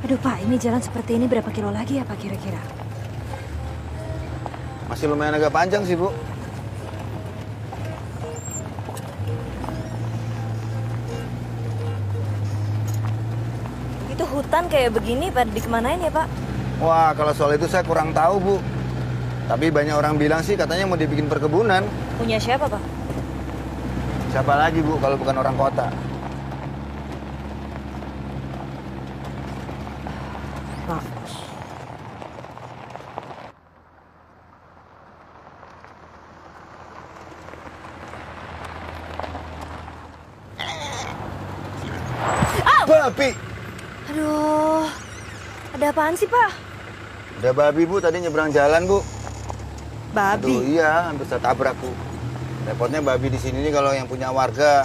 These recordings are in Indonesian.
Aduh Pak, ini jalan seperti ini berapa kilo lagi ya Pak kira-kira? Masih lumayan agak panjang sih, Bu. Itu hutan kayak begini pada dikemanain ya Pak? Wah, kalau soal itu saya kurang tahu, Bu. Tapi banyak orang bilang sih katanya mau dibikin perkebunan. Punya siapa Pak? Siapa lagi, Bu, kalau bukan orang kota? Pak. Babi! Aduh, ada apaan sih Pak? Ada babi, Bu, tadi nyebrang jalan, Bu. Babi? Aduh, iya, hampir saya tabrak, Bu. Repotnya babi di sini nih kalau yang punya warga,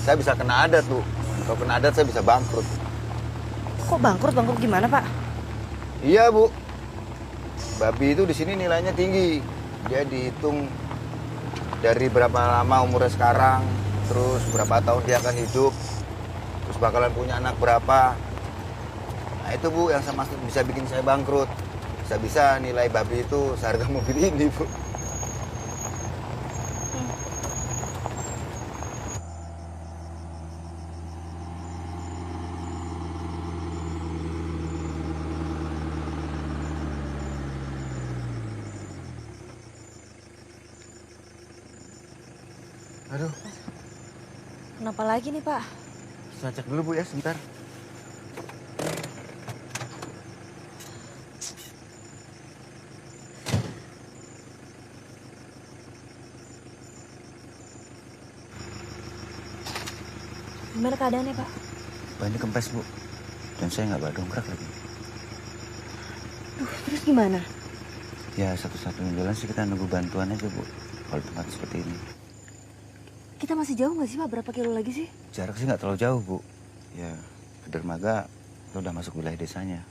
saya bisa kena adat, Bu. Kalau kena adat saya bisa bangkrut. Kok bangkrut? Bangkrut gimana Pak? Iya, Bu. Babi itu di sini nilainya tinggi. Dia dihitung dari berapa lama umurnya sekarang, terus berapa tahun dia akan hidup, terus bakalan punya anak berapa. Nah itu, Bu, yang sama bisa bikin saya bangkrut. Bisa-bisa nilai babi itu seharga mobil ini, Bu. Aduh, Kenapa lagi nih Pak? saya cek dulu, Bu, ya, sebentar. Gimana keadaannya Pak? Ban ini kempes, Bu. Dan saya nggak bawa dongkrak lagi. Terus gimana? Ya, satu-satunya jalan sih kita nunggu bantuan aja, Bu. Kalau tempat seperti ini. Kita masih jauh nggak sih Pak? Berapa kilo lagi sih? Jarak sih nggak terlalu jauh, Bu. Ya, ke dermaga itu udah masuk wilayah desanya.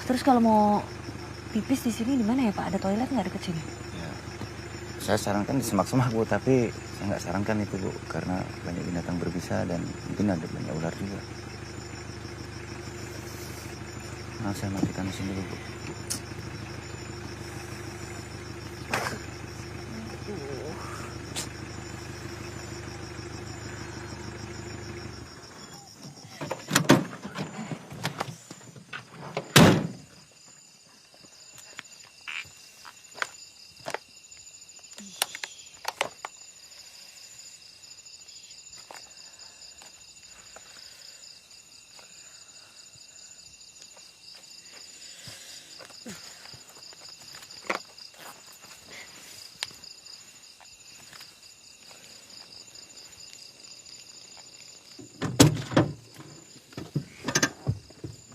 Terus kalau mau pipis di sini di mana ya Pak? Ada toilet nggak deket sini? Ya, saya sarankan di semak-semak, Bu. Tapi saya nggak sarankan itu, Bu. Karena banyak binatang berbisa dan mungkin ada banyak ular juga. Nah, saya matikan mesin dulu, Bu.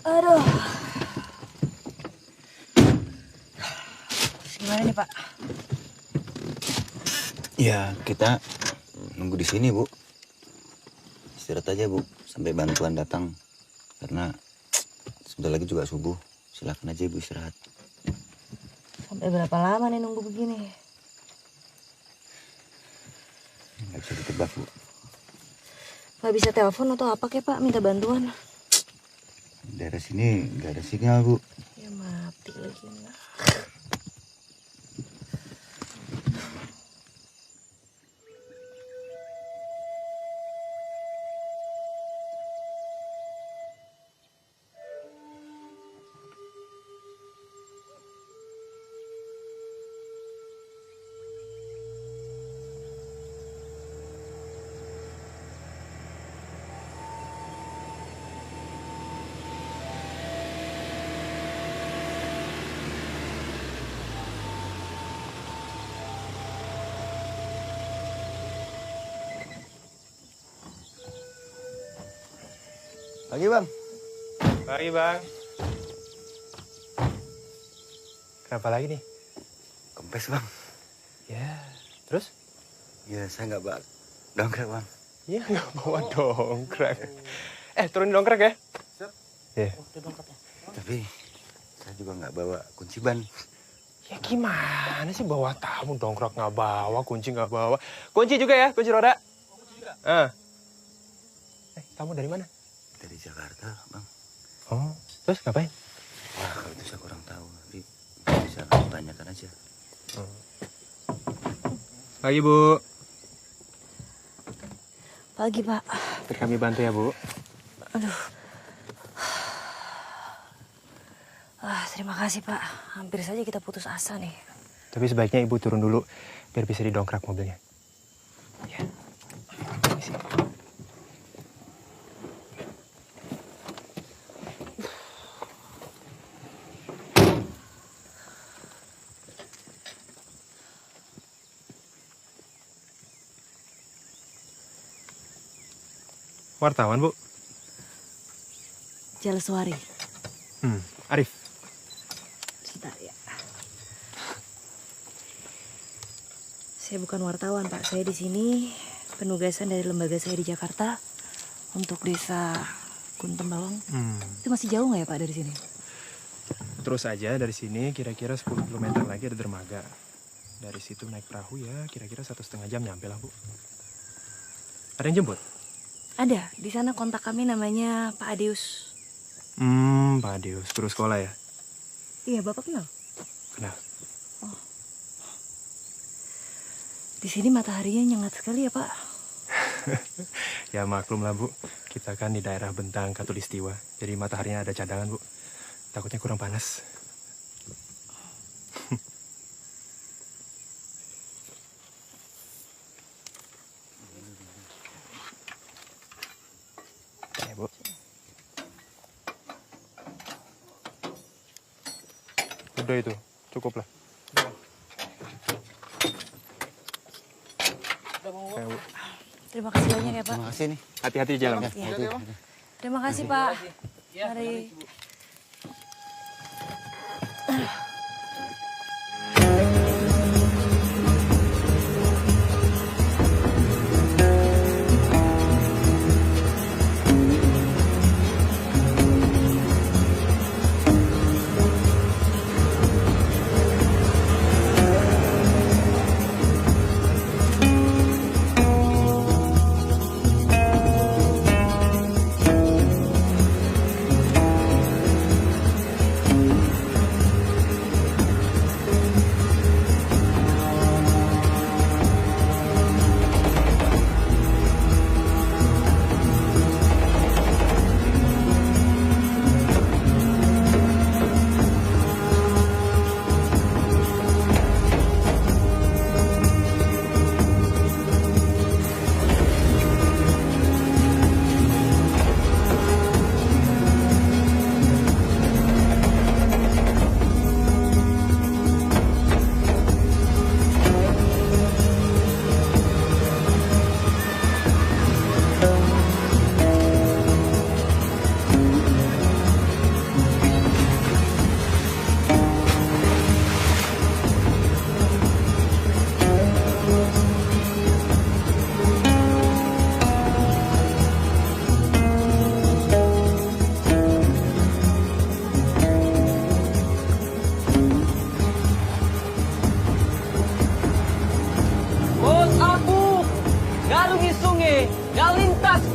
Aduh. Terus gimana nih Pak? Ya, kita nunggu di sini, Bu. Istirahat aja, Bu, sampai bantuan datang. Karena sebentar lagi juga subuh. Silakan aja, Bu, istirahat. Sampai berapa lama nih nunggu begini? Nggak bisa ditebak, Bu. Nggak bisa telepon atau apa kek Pak? Minta bantuan. Daerah sini nggak ada sinyal, Bu. Ya mati lagi. Pagi, Bang. Pagi, Bang. Kenapa lagi nih? Kempes, Bang. Ya, terus? Ya, saya nggak bawa dongkrak, Bang. Iya, nggak bawa dongkrak. Turunin dongkrak ya. Siap. Iya. Tapi saya juga nggak bawa kunci ban. Ya gimana sih bawa tamu dongkrak nggak bawa, kunci nggak bawa. Kunci juga ya, kunci roda. Kunci juga. Kamu dari mana? Dari Jakarta, Bang. Oh, terus ngapain? Wah, kalau itu saya kurang tahu. Nanti bisa kamu tanyakan aja. Pagi, Bu. Pagi, Pak. Biar kami bantu ya, Bu. Aduh. Terima kasih, Pak. Hampir saja kita putus asa nih. Tapi sebaiknya Ibu turun dulu biar bisa didongkrak mobilnya. Ya. Permisi. Wartawan, Bu. Jaleswari. Arif. Sebentar ya. Saya bukan wartawan, Pak. Saya di sini penugasan dari lembaga saya di Jakarta untuk desa Kuntem Bawang. Itu masih jauh nggak ya, Pak, dari sini? Terus aja dari sini kira-kira 10 km lagi ada dermaga. Dari situ naik perahu ya kira-kira 1,5 jam nyampe lah, Bu. Ada yang jemput? Ada. Di sana kontak kami namanya Pak Adeus. Pak Adeus. Guru sekolah ya? Iya, Bapak kenal? Kenal. Oh. Di sini mataharinya nyengat sekali ya, Pak. Ya maklum lah, Bu. Kita kan di daerah Bentang Katulistiwa. Jadi mataharinya ada cadangan, Bu. Takutnya kurang panas. Ya, Bu. Udah itu, cukup lah. Ya, Bu. Terima kasih banyak ya, Pak. Terima kasih nih. Hati-hati di jalan. Ya. Terima kasih, Pak. Mari.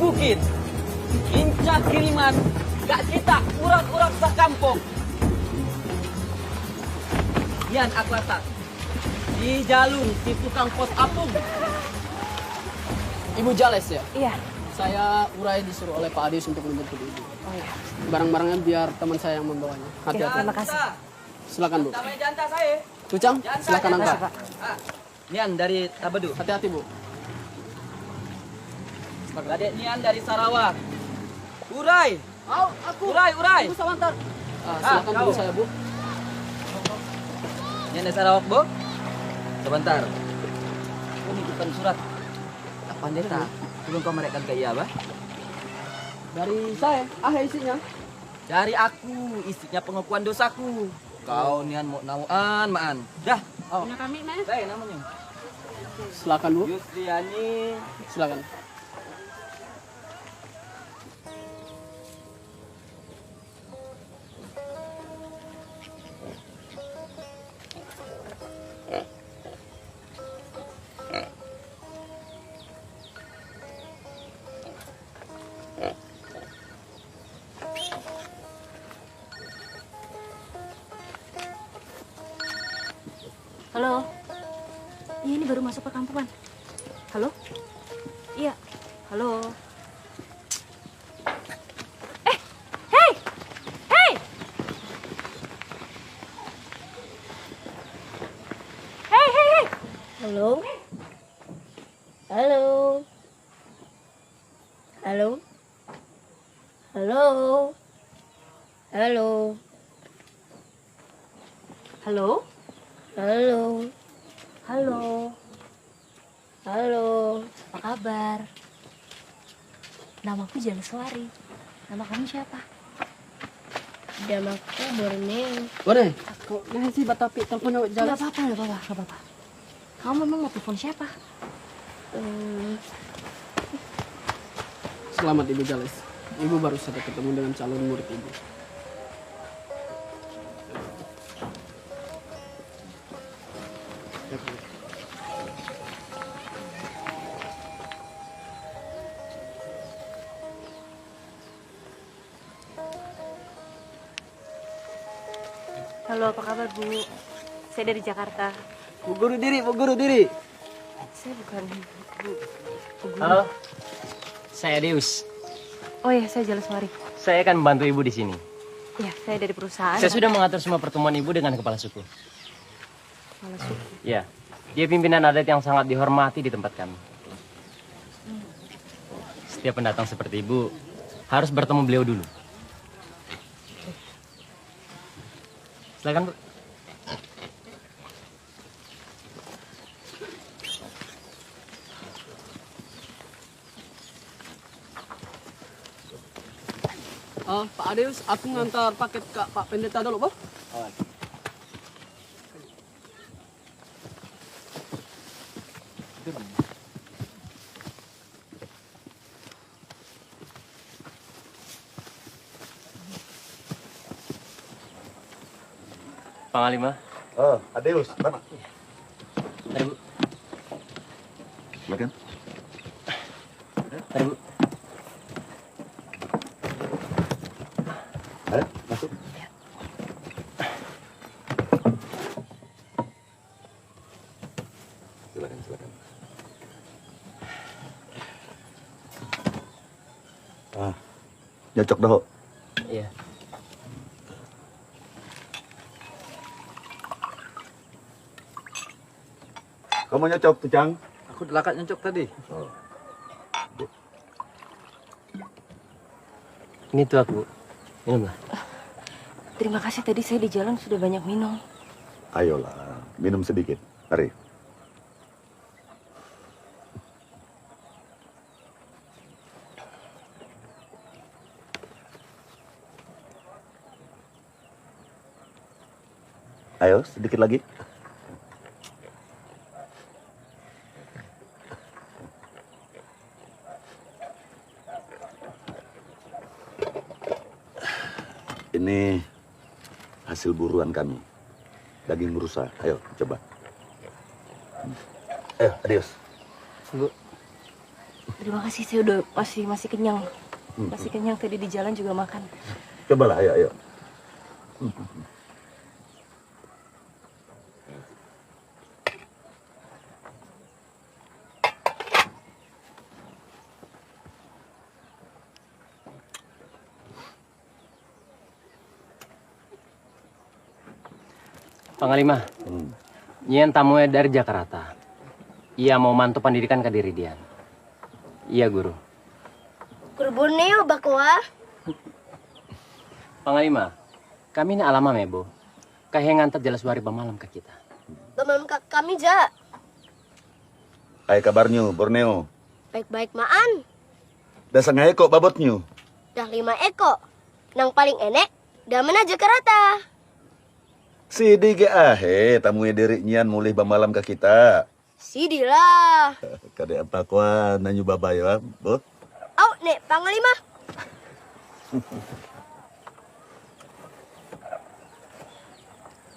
bukit. Inca kiriman, gak kita urak-urak sakampung. Yan aklasan. Di jalur si tukang pos apung. Ibu Jales ya? Iya. Saya urai disuruh oleh Pak Adis untuk membantu ibu. Oh iya. Barang-barangnya biar teman saya yang membawanya. Oke, Hati-hati. terima kasih. Silakan Bu. Namanya janta saya. Tucang, silakan angkat. Pak. Nian dari Tabedu. Hati-hati Bu. Gadek Nian dari Sarawak. Urai. Oh, aku. Urai. Ibu Sawantar. Silakan kau. dulu saya Bu. Nian dari Sarawak, Bu. Sebentar. Kau nitipkan surat. Pandeta, belum kau mereka gaya apa? Dari saya, isinya. Dari aku, isinya pengakuan dosaku. Kau Nian mau nauan, maan. Dah. Oh. Punya kami, Nek. Saya namanya. Silakan Bu. Yusriani. Silakan. masuk perkampungan. Halo? Iya. Halo. Hei! Hei! Hei! Halo? Halo? Halo? Halo? Halo? Halo? Halo? Halo? Halo? Apa kabar? Namaku Jaleswari. Nama kamu siapa? Namaku Borneo. Boleh? Kok nggak sih batapi teleponnya Gak jalan? apa-apa. Kamu memang mau telepon siapa? Selamat Ibu Jales. Ibu baru saja ketemu dengan calon murid Ibu. Halo, apa kabar Bu? Saya dari Jakarta. Bu Guru Diri. Saya bukan Bu. Halo, saya Deus. Oh ya, saya Jaleswari. Saya akan membantu ibu di sini. Ya, saya dari perusahaan. Saya sudah mengatur semua pertemuan ibu dengan kepala suku. Kepala suku. Ya, dia pimpinan adat yang sangat dihormati di tempat kami. Setiap pendatang seperti ibu harus bertemu beliau dulu. Silakan, Bu. Pak Adeus, aku ngantar paket ke Pak Pendeta dulu, Boh. Panglima. Oh, Adeus, mana? Mari, Bu. Silakan. Mari, Bu. Ayo, masuk. Silakan. Nyocok dah. Iya. Kamu nyocok tuh, Cang? Aku delakat nyocok tadi. Ini tuh aku, Bu. Minumlah. Terima kasih, tadi saya di jalan sudah banyak minum. Ayolah, minum sedikit. Mari. Ayo, sedikit lagi. Ini hasil buruan kami. Daging rusa. Ayo, coba. Ayo, adios. Bu. Terima kasih, saya udah masih kenyang. Masih kenyang, tadi di jalan juga makan. Cobalah, ayo. Panglima. Nyian tamunya dari Jakarta. Ia mau mantu pendidikan ke diri Dian. Iya, Guru. Guru Borneo bakwa. Panglima, kami ini alama mebo. Kayak ngantar Jaleswari bamalam ke kita. Bamalam kami ja. Hai kabarnya, Borneo. Baik-baik maan. Dah sengaja kok babotnya. Dah 5 eko. Nang paling enek, dah mana Jakarta. Sidi ge ahe, tamunya diri nyian mulih bamalam ke kita. Sidi lah. Kade apa kuah nanyu baba ya, Bu? Au, nek Panglima.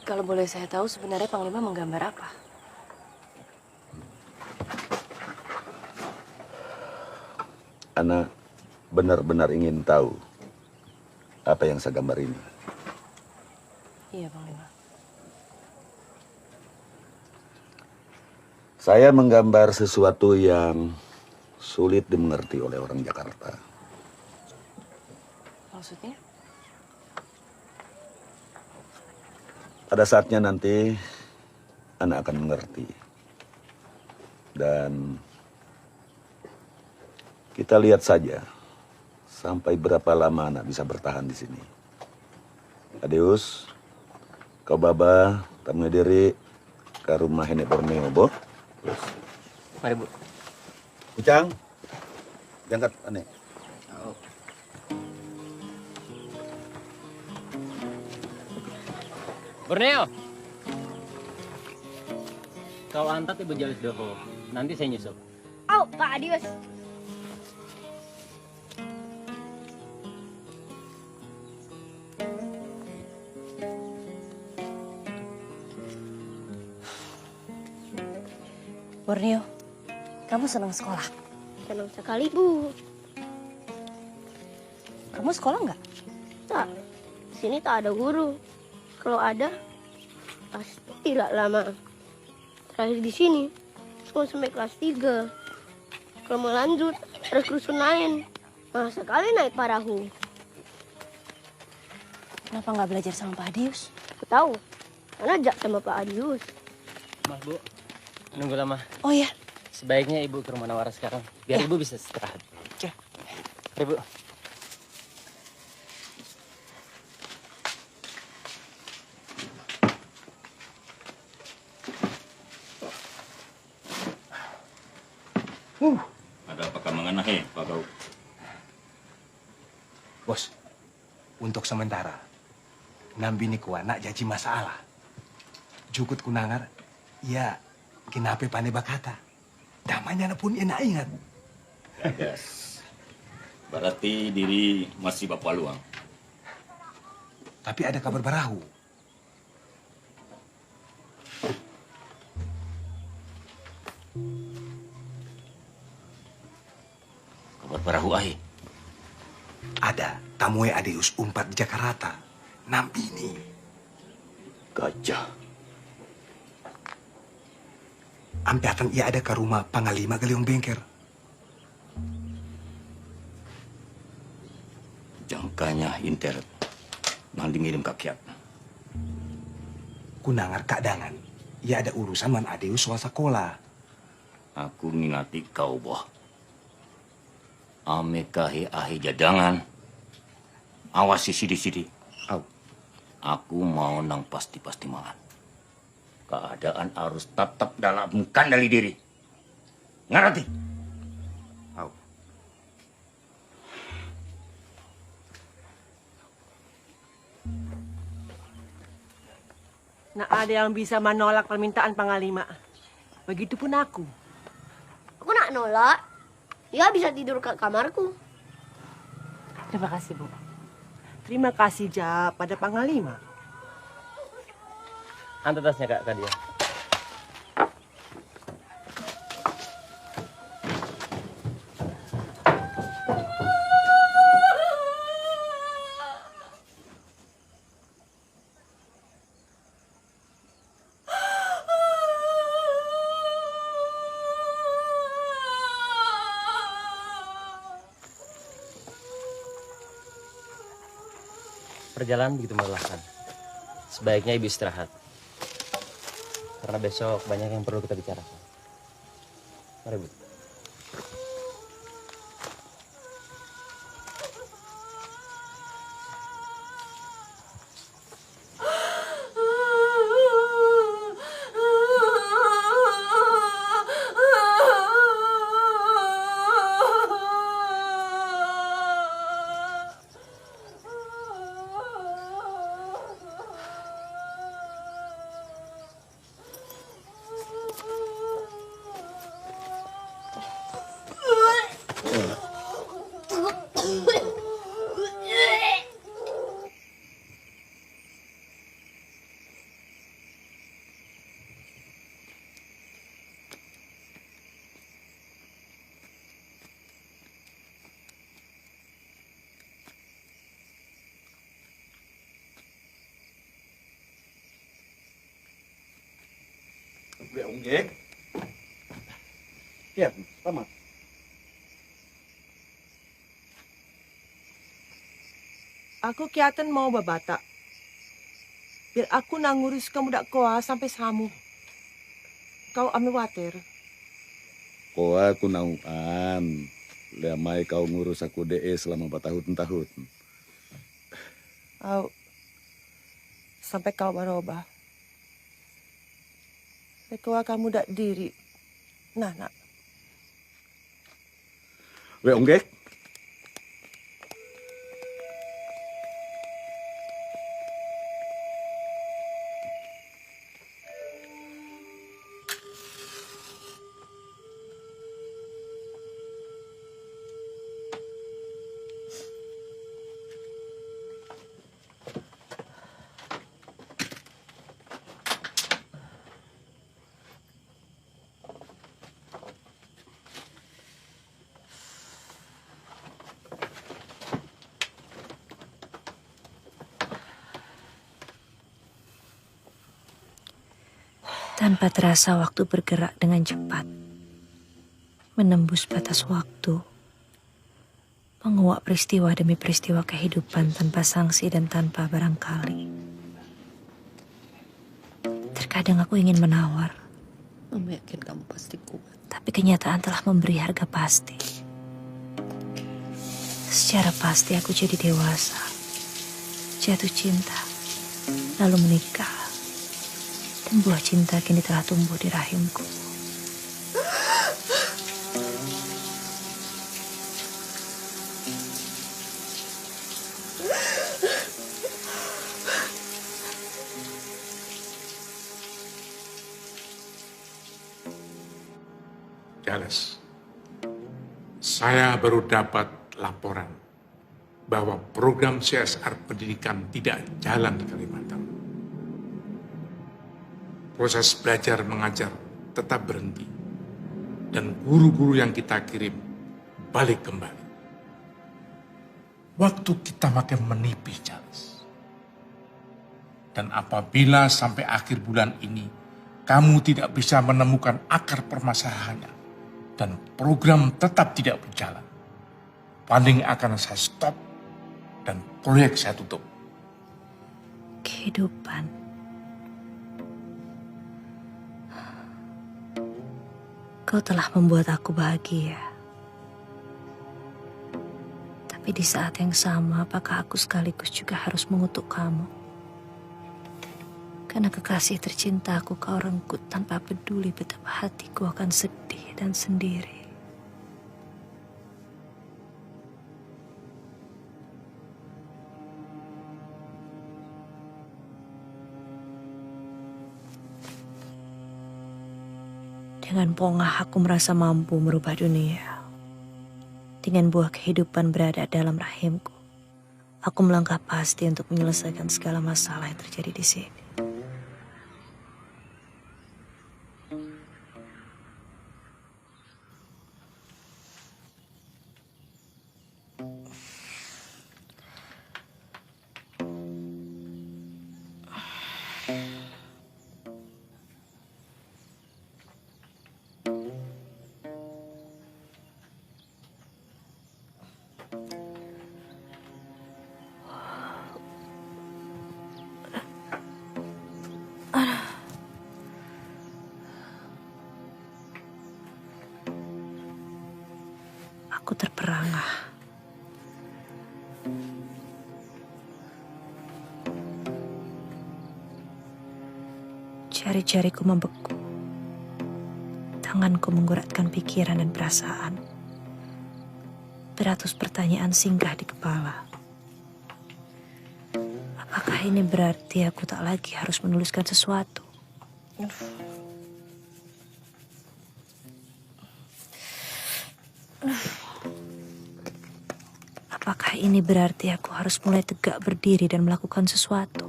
Kalau boleh saya tahu, sebenarnya Panglima menggambar apa? Ana benar-benar ingin tahu apa yang saya gambar ini. Iya, Panglima. Saya menggambar sesuatu yang sulit dimengerti oleh orang Jakarta. Maksudnya? Pada saatnya nanti, anak akan mengerti. Dan kita lihat saja sampai berapa lama anak bisa bertahan di sini. Adeus, kau Baba, tamu diri ke rumah Nenek Borneo, Bo. Terus. Mari, Bu. Ucang, jangkat aneh. Borneo. Kau antar Ibu Jalis Doho. Nanti saya nyusul. Au, Pak Adius. Borneo, kamu senang sekolah? Senang sekali, Bu. Kamu sekolah nggak? Tak, di sini tak ada guru. Kalau ada, pasti tidak lama. Terakhir di sini, cuma sampai kelas 3. Kalau mau lanjut, harus rusun lain. Mahal sekali naik perahu. Kenapa nggak belajar sama Pak Adius? Aku tahu, karena ajak sama Pak Adius. Mas, Bu. Nunggu lama. Oh ya, Sebaiknya Ibu ke rumah Nawara sekarang. Biar Ibu bisa istirahat. Oke. Mari, Bu. Ada apa mengenai Pak Gau? Bos, untuk sementara, nambini kuana jadi masalah. Jukut kunangar, ya kenapa pane bakata. Damanya pun enak ingat. Gagas. Berarti diri masih bapak luang. Tapi ada kabar barahu. Kabar barahu ahi. Ada tamu Adeus umpat di Jakarta. Nampini. Gajah. Ampiatan ia ada ke rumah Panglima Galiong Bengker. Jangkanya inter. Nanti ngirim kakiat. Kunangar keadangan. Ia ada urusan man Adeus soal sekolah. Aku ngingati kau, boh. Ame kahe ahi jadangan. Awas sidi-sidi. Aku mau nang pasti-pasti makan. Keadaan harus tetap dalam kendali diri. Ngerti? Nah, ada yang bisa menolak permintaan Panglima. Begitupun aku. Aku nak nolak. Dia bisa tidur ke kamarku. Terima kasih, Bu. Terima kasih, Ja, pada Panglima. Antar tasnya, Kak, ke dia. Perjalanan begitu melelahkan. Sebaiknya Ibu istirahat. Karena besok banyak yang perlu kita bicarakan. Mari, Bu. Udah, Ong Jek. Ya, selamat. Aku kiatan mau babata. Biar aku nangurus kamu dak koa sampai samu. Kau ame water. Koa aku nauan. Lemai kau ngurus aku DE selama 4 tahun. Au. Sampai kau berubah. Sampai koa kamu dak diri. Nah, nak. We onggek. Tanpa terasa waktu bergerak dengan cepat, menembus batas waktu, menguak peristiwa demi peristiwa kehidupan tanpa sanksi dan tanpa barangkali. Terkadang aku ingin menawar, Mama yakin kamu pasti kuat. tapi kenyataan telah memberi harga pasti. Secara pasti aku jadi dewasa, jatuh cinta, lalu menikah. Dan buah cinta kini telah tumbuh di rahimku. Charles, saya baru dapat laporan bahwa program CSR pendidikan tidak jalan di Kalimantan. Proses belajar mengajar tetap berhenti, dan guru-guru yang kita kirim balik kembali. Waktu kita makin menipis, Charles. Dan apabila sampai akhir bulan ini kamu tidak bisa menemukan akar permasalahannya dan program tetap tidak berjalan, funding akan saya stop dan proyek saya tutup. Kehidupan. Kau telah membuat aku bahagia. Tapi di saat yang sama, apakah aku sekaligus juga harus mengutuk kamu? Karena kekasih tercintaku kau renggut tanpa peduli betapa hatiku akan sedih dan sendiri. Dengan pongah aku merasa mampu merubah dunia. Dengan buah kehidupan berada dalam rahimku, aku melangkah pasti untuk menyelesaikan segala masalah yang terjadi di sini. Aku terperangah. Jari-jariku membeku. Tanganku mengguratkan pikiran dan perasaan. Beratus pertanyaan singgah di kepala. Apakah ini berarti aku tak lagi harus menuliskan sesuatu? Apakah ini berarti aku harus mulai tegak berdiri dan melakukan sesuatu?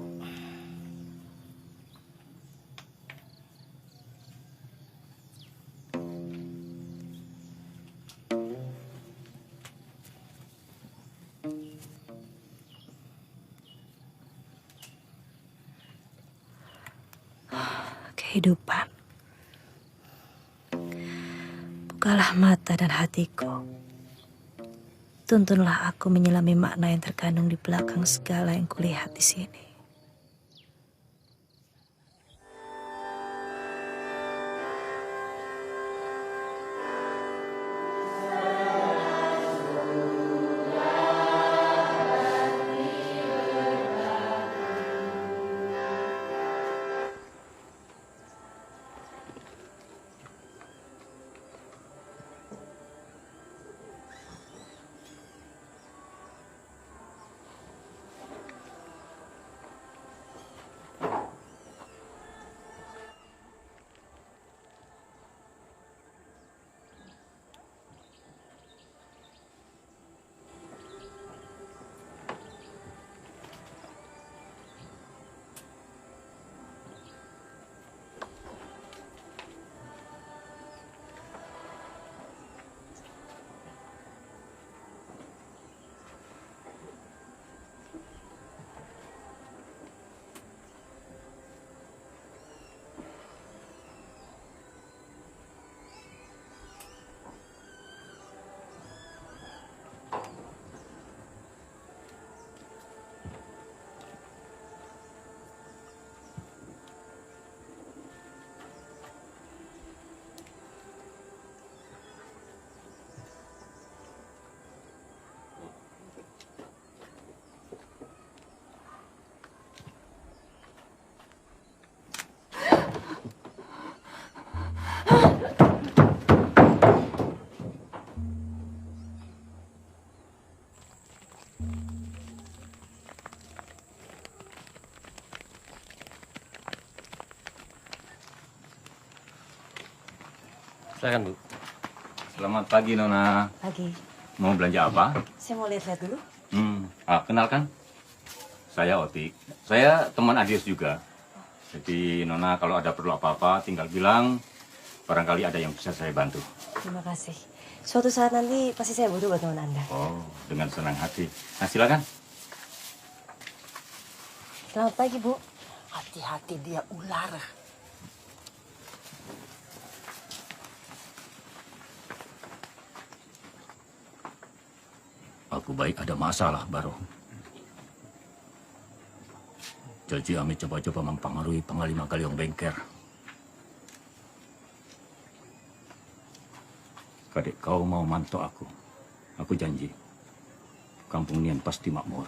Kehidupan Bukalah mata dan hatiku. Tuntunlah aku menyelami makna yang terkandung di belakang segala yang kulihat di sini. Silakan, Bu. Selamat pagi, Nona. Pagi. Mau belanja apa? Saya mau lihat-lihat dulu. Kenalkan. Saya Otik. Saya teman Adius juga. Jadi, Nona kalau ada perlu apa-apa, tinggal bilang. Barangkali ada yang bisa saya bantu. Terima kasih. Suatu saat nanti pasti saya butuh bantuan Anda. Oh, dengan senang hati. Nah, silakan. Selamat pagi, Bu. Hati-hati dia ular. Aku baik ada masalah, Baro. Jadi Ami coba-coba mempengaruhi Panglima Galiong Bengker. Kadek kau mau manto aku janji. Kampung Nian pasti makmur.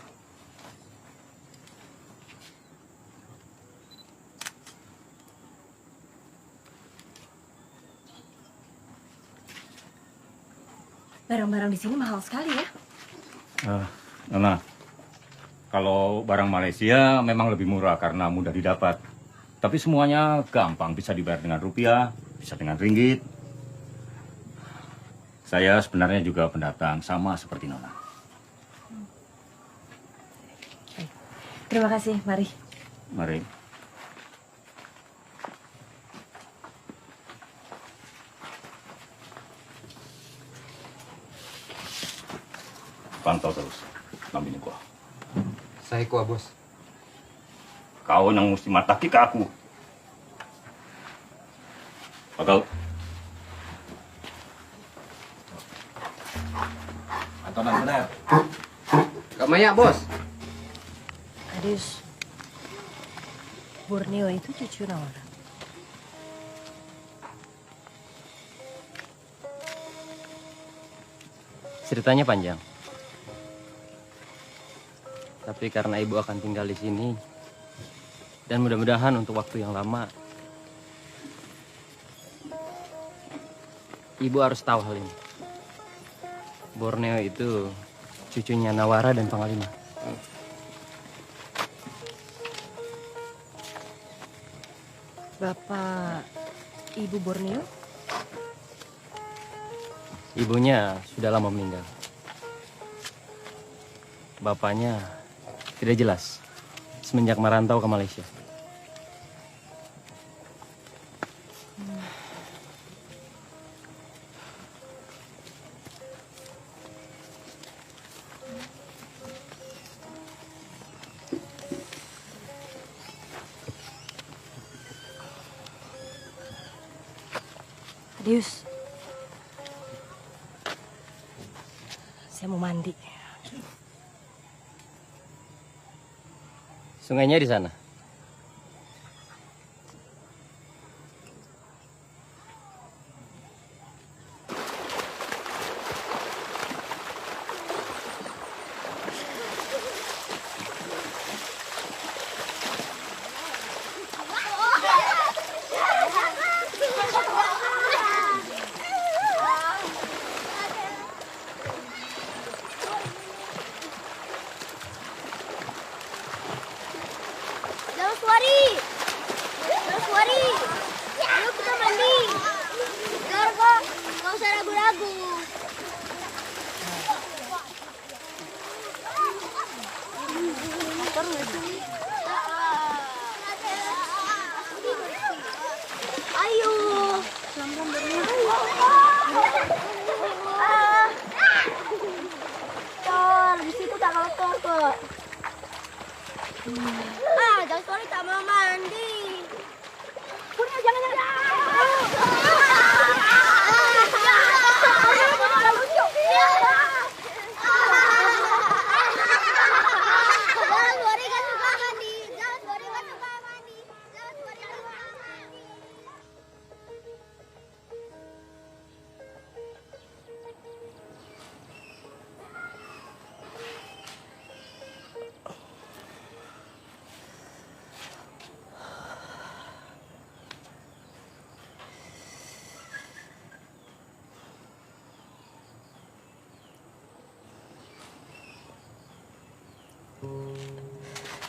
Barang-barang di sini mahal sekali ya. Nona, kalau barang Malaysia memang lebih murah karena mudah didapat. Tapi semuanya gampang, bisa dibayar dengan rupiah, bisa dengan ringgit. Saya sebenarnya juga pendatang, sama seperti Nona. Terima kasih, mari. Mari. Pantau terus, Nambini kuah. Saya kuah, Bos. Kau yang mesti mataki ke aku. Pagal. Antonan benar. Gak banyak, Bos. Adius. Borneo itu cucu Nawara. Ceritanya panjang. Tapi karena ibu akan tinggal di sini, dan mudah-mudahan untuk waktu yang lama, ibu harus tahu hal ini. Borneo itu cucunya Nawara dan Panglima. Bapak Ibu Borneo? Ibunya sudah lama meninggal. Bapaknya tidak jelas semenjak merantau ke Malaysia. Adius, Saya mau mandi. Sungainya di sana. Ayo kita mandi. Gargo, nggak usah ragu-ragu. Ayo. Di situ tak kotor kok. Jangan sorry tak mau mandi. Punya jangan.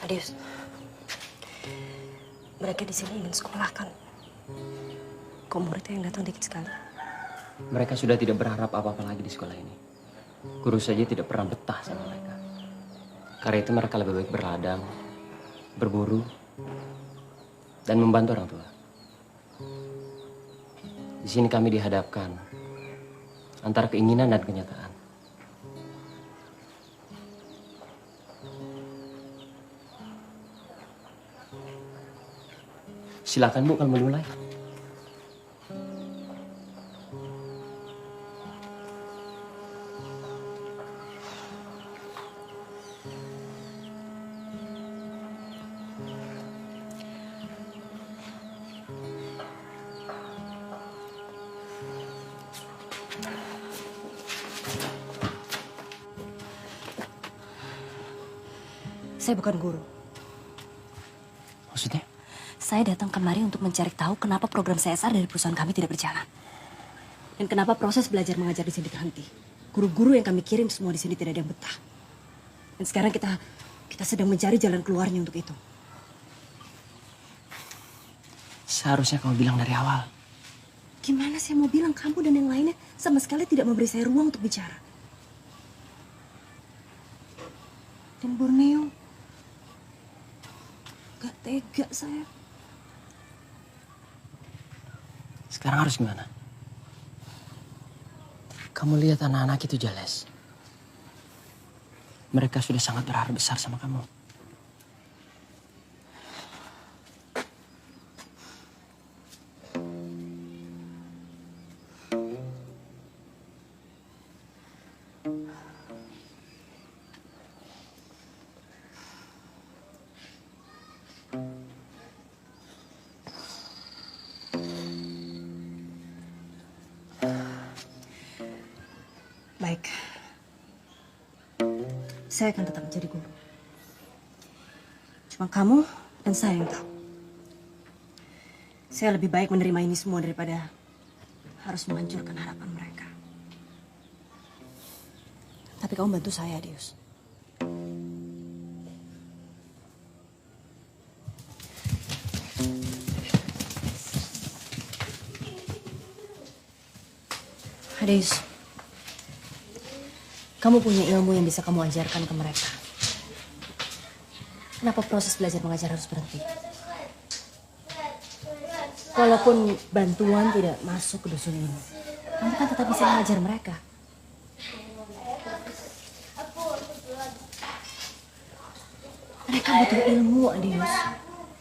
Adius, mereka di sini ingin sekolah kan? Kok muridnya yang datang dikit sekali? Mereka sudah tidak berharap apa-apa lagi di sekolah ini. Guru saja tidak pernah betah sama mereka. Karena itu mereka lebih baik berladang, berburu, dan membantu orang tua. Di sini kami dihadapkan antara keinginan dan kenyataan. Silakan Bu kalau mau mulai. Saya bukan guru. Maksudnya? Saya datang kemari untuk mencari tahu kenapa program CSR dari perusahaan kami tidak berjalan. Dan kenapa proses belajar mengajar di sini terhenti. Guru-guru yang kami kirim semua di sini tidak ada yang betah. Dan sekarang kita sedang mencari jalan keluarnya untuk itu. Seharusnya kamu bilang dari awal. Gimana saya mau bilang kamu dan yang lainnya sama sekali tidak memberi saya ruang untuk bicara. Dan Borneo, gak tega saya. Sekarang harus gimana? Kamu lihat anak-anak itu, Jales. Mereka sudah sangat berharap besar sama kamu. Baik. Saya akan tetap menjadi guru. Cuma kamu dan saya yang tahu. Saya lebih baik menerima ini semua daripada harus menghancurkan harapan mereka. Tapi kamu bantu saya, Adius. Adius. Kamu punya ilmu yang bisa kamu ajarkan ke mereka. Kenapa proses belajar mengajar harus berhenti? Walaupun bantuan tidak masuk ke dusun ini, kamu kan tetap bisa mengajar mereka. Mereka butuh ilmu, Adius.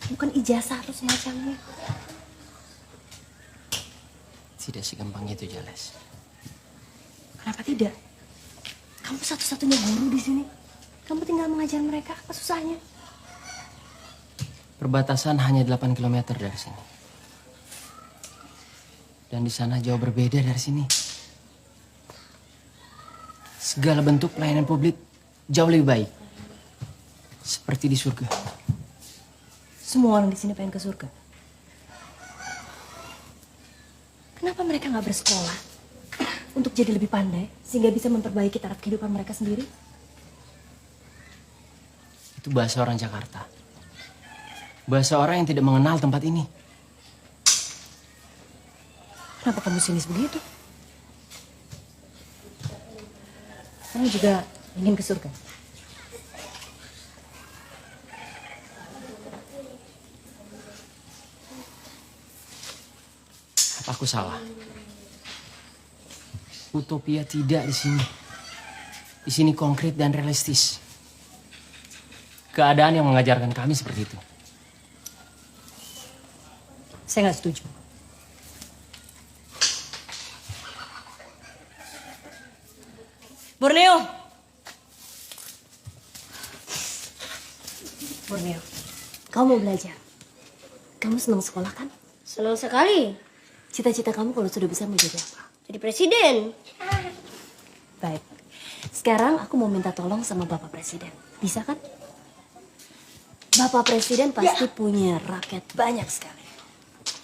Bukan ijazah atau semacamnya. Tidak segampang itu, Jales. Kenapa tidak? Kamu satu-satunya guru di sini. Kamu tinggal mengajar mereka, apa susahnya? Perbatasan hanya 8 km dari sini. Dan di sana jauh berbeda dari sini. Segala bentuk pelayanan publik jauh lebih baik. Seperti di surga. Semua orang di sini pengen ke surga. Kenapa mereka nggak bersekolah untuk jadi lebih pandai sehingga bisa memperbaiki taraf kehidupan mereka sendiri? Itu bahasa orang Jakarta. Bahasa orang yang tidak mengenal tempat ini. Kenapa kamu sinis begitu? Kamu juga ingin ke surga? Apa aku salah? Utopia tidak di sini. Di sini konkret dan realistis. Keadaan yang mengajarkan kami seperti itu. Saya nggak setuju. Borneo. Borneo, kamu mau belajar? Kamu senang sekolah kan? Senang sekali. Cita-cita kamu kalau sudah besar mau jadi apa? Jadi presiden. Baik. Sekarang aku mau minta tolong sama Bapak Presiden. Bisa kan? Bapak Presiden pasti punya rakyat banyak sekali.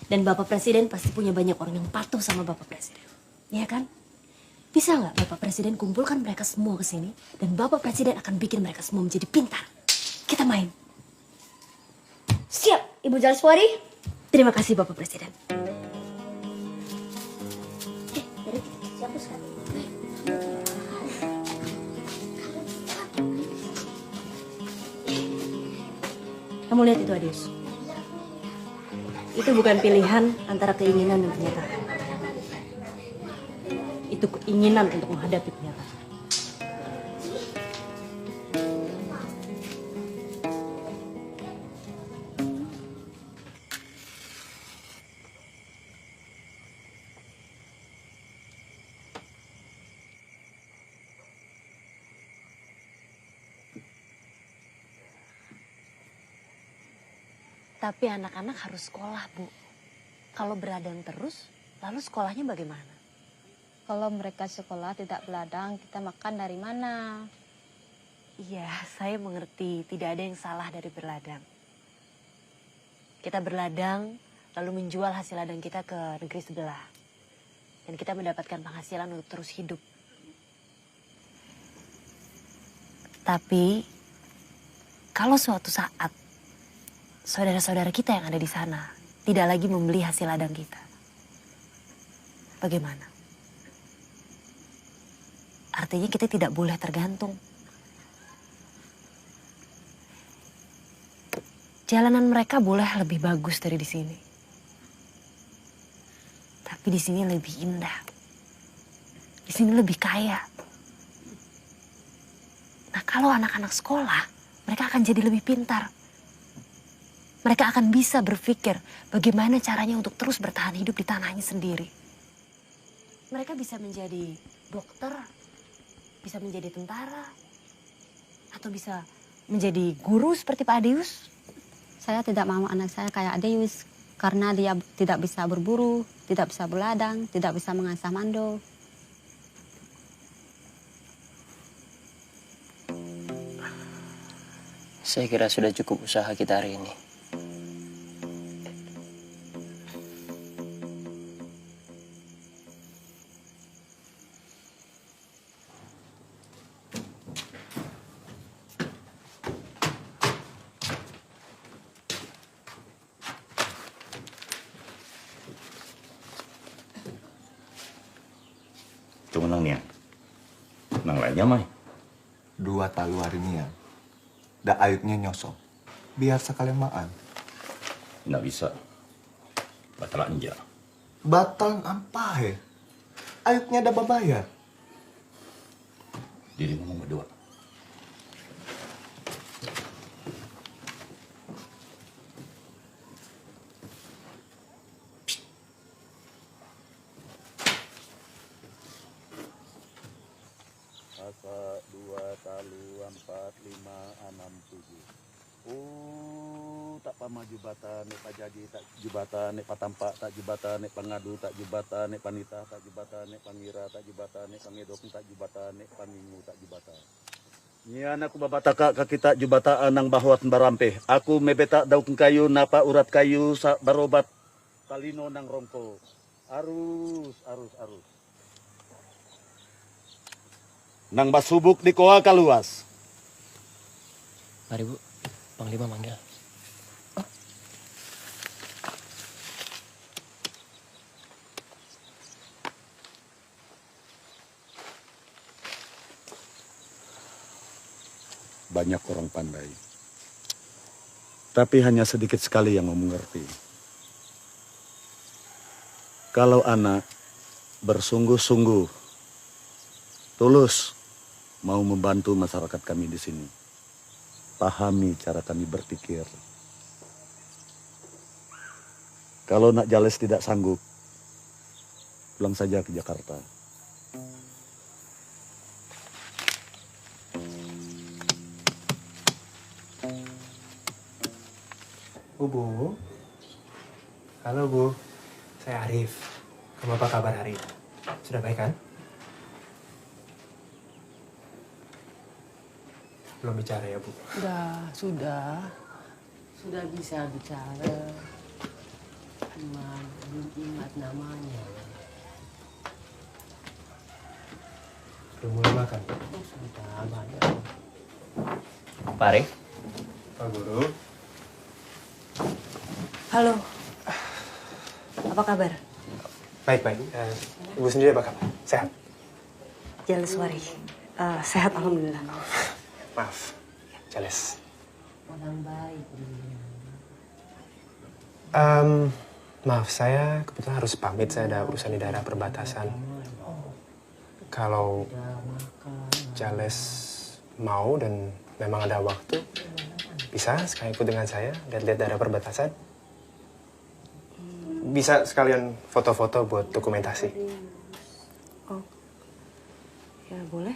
Dan Bapak Presiden pasti punya banyak orang yang patuh sama Bapak Presiden. Iya kan? Bisa nggak Bapak Presiden kumpulkan mereka semua ke sini dan Bapak Presiden akan bikin mereka semua menjadi pintar. Kita main. Siap, Ibu Jalswari. Terima kasih Bapak Presiden. Dari siapa sekali? Kamu lihat itu, Adius. Itu bukan pilihan antara keinginan dan kenyataan. Itu keinginan untuk menghadapi kenyataan. Tapi anak-anak harus sekolah, Bu. Kalau beradang terus, lalu sekolahnya bagaimana? Kalau mereka sekolah tidak beladang, kita makan dari mana? Iya, saya mengerti. Tidak ada yang salah dari berladang. Kita berladang, lalu menjual hasil ladang kita ke negeri sebelah. Dan kita mendapatkan penghasilan untuk terus hidup. Tapi, kalau suatu saat, saudara-saudara kita yang ada di sana tidak lagi membeli hasil ladang kita, bagaimana? Artinya kita tidak boleh tergantung. Jalanan mereka boleh lebih bagus dari di sini. Tapi di sini lebih indah. Di sini lebih kaya. Nah, kalau anak-anak sekolah, mereka akan jadi lebih pintar. Mereka akan bisa berpikir bagaimana caranya untuk terus bertahan hidup di tanahnya sendiri. Mereka bisa menjadi dokter, bisa menjadi tentara, atau bisa menjadi guru seperti Pak Adeus. Saya tidak mau anak saya kayak Adeus karena dia tidak bisa berburu, tidak bisa berladang, tidak bisa mengasah mando. Saya kira sudah cukup usaha kita hari ini. Cuma nang nian. Nang lainnya mai. 2 talu hari ini ya. Da ayutnya nyosok. Biar sekalian makan. Nggak bisa. Batal anja. Batal apa he? Ayutnya ada babayar. Diri ngomong berdua. Oh, tak pama jubatan, nek pajagi tak jubatan, nek patampak tak jubatan, nek pangadu tak jubatan, nek panita tak jubatan, nek pangira tak jubatan, nek pangedok tak jubatan, nek pamingu tak jubatan. Nyian aku babataka kaki tak jubataan nang bahwat barampe. Aku mebeta daun kayu napa urat kayu barobat talino nang rongko. Arus, arus, arus. Nang basubuk di koa kaluas. Mari Bu, Panglima manggil. Banyak orang pandai. Tapi hanya sedikit sekali yang mau mengerti. Kalau anak bersungguh-sungguh, tulus mau membantu masyarakat kami di sini, pahami cara kami berpikir. Kalau Nak Jales tidak sanggup, pulang saja ke Jakarta. Bu. Halo Bu, saya Arif. Kamu apa kabar hari ini? Sudah baik kan? Belum bicara ya Bu? Sudah bisa bicara. Cuma belum ingat namanya. Belum mulai makan? Sudah banyak. Pak Arif. Pak Guru. Halo. Apa kabar? Baik. Ibu sendiri apa kabar? Sehat? Jales Wari. Sehat alhamdulillah. Maaf, Jales. Orang baik. Maaf, saya kebetulan harus pamit. Saya ada urusan di daerah perbatasan. Kalau Jales mau dan memang ada waktu, bisa sekalian ikut dengan saya lihat-lihat daerah perbatasan. Bisa sekalian foto-foto buat dokumentasi. Oh, ya boleh.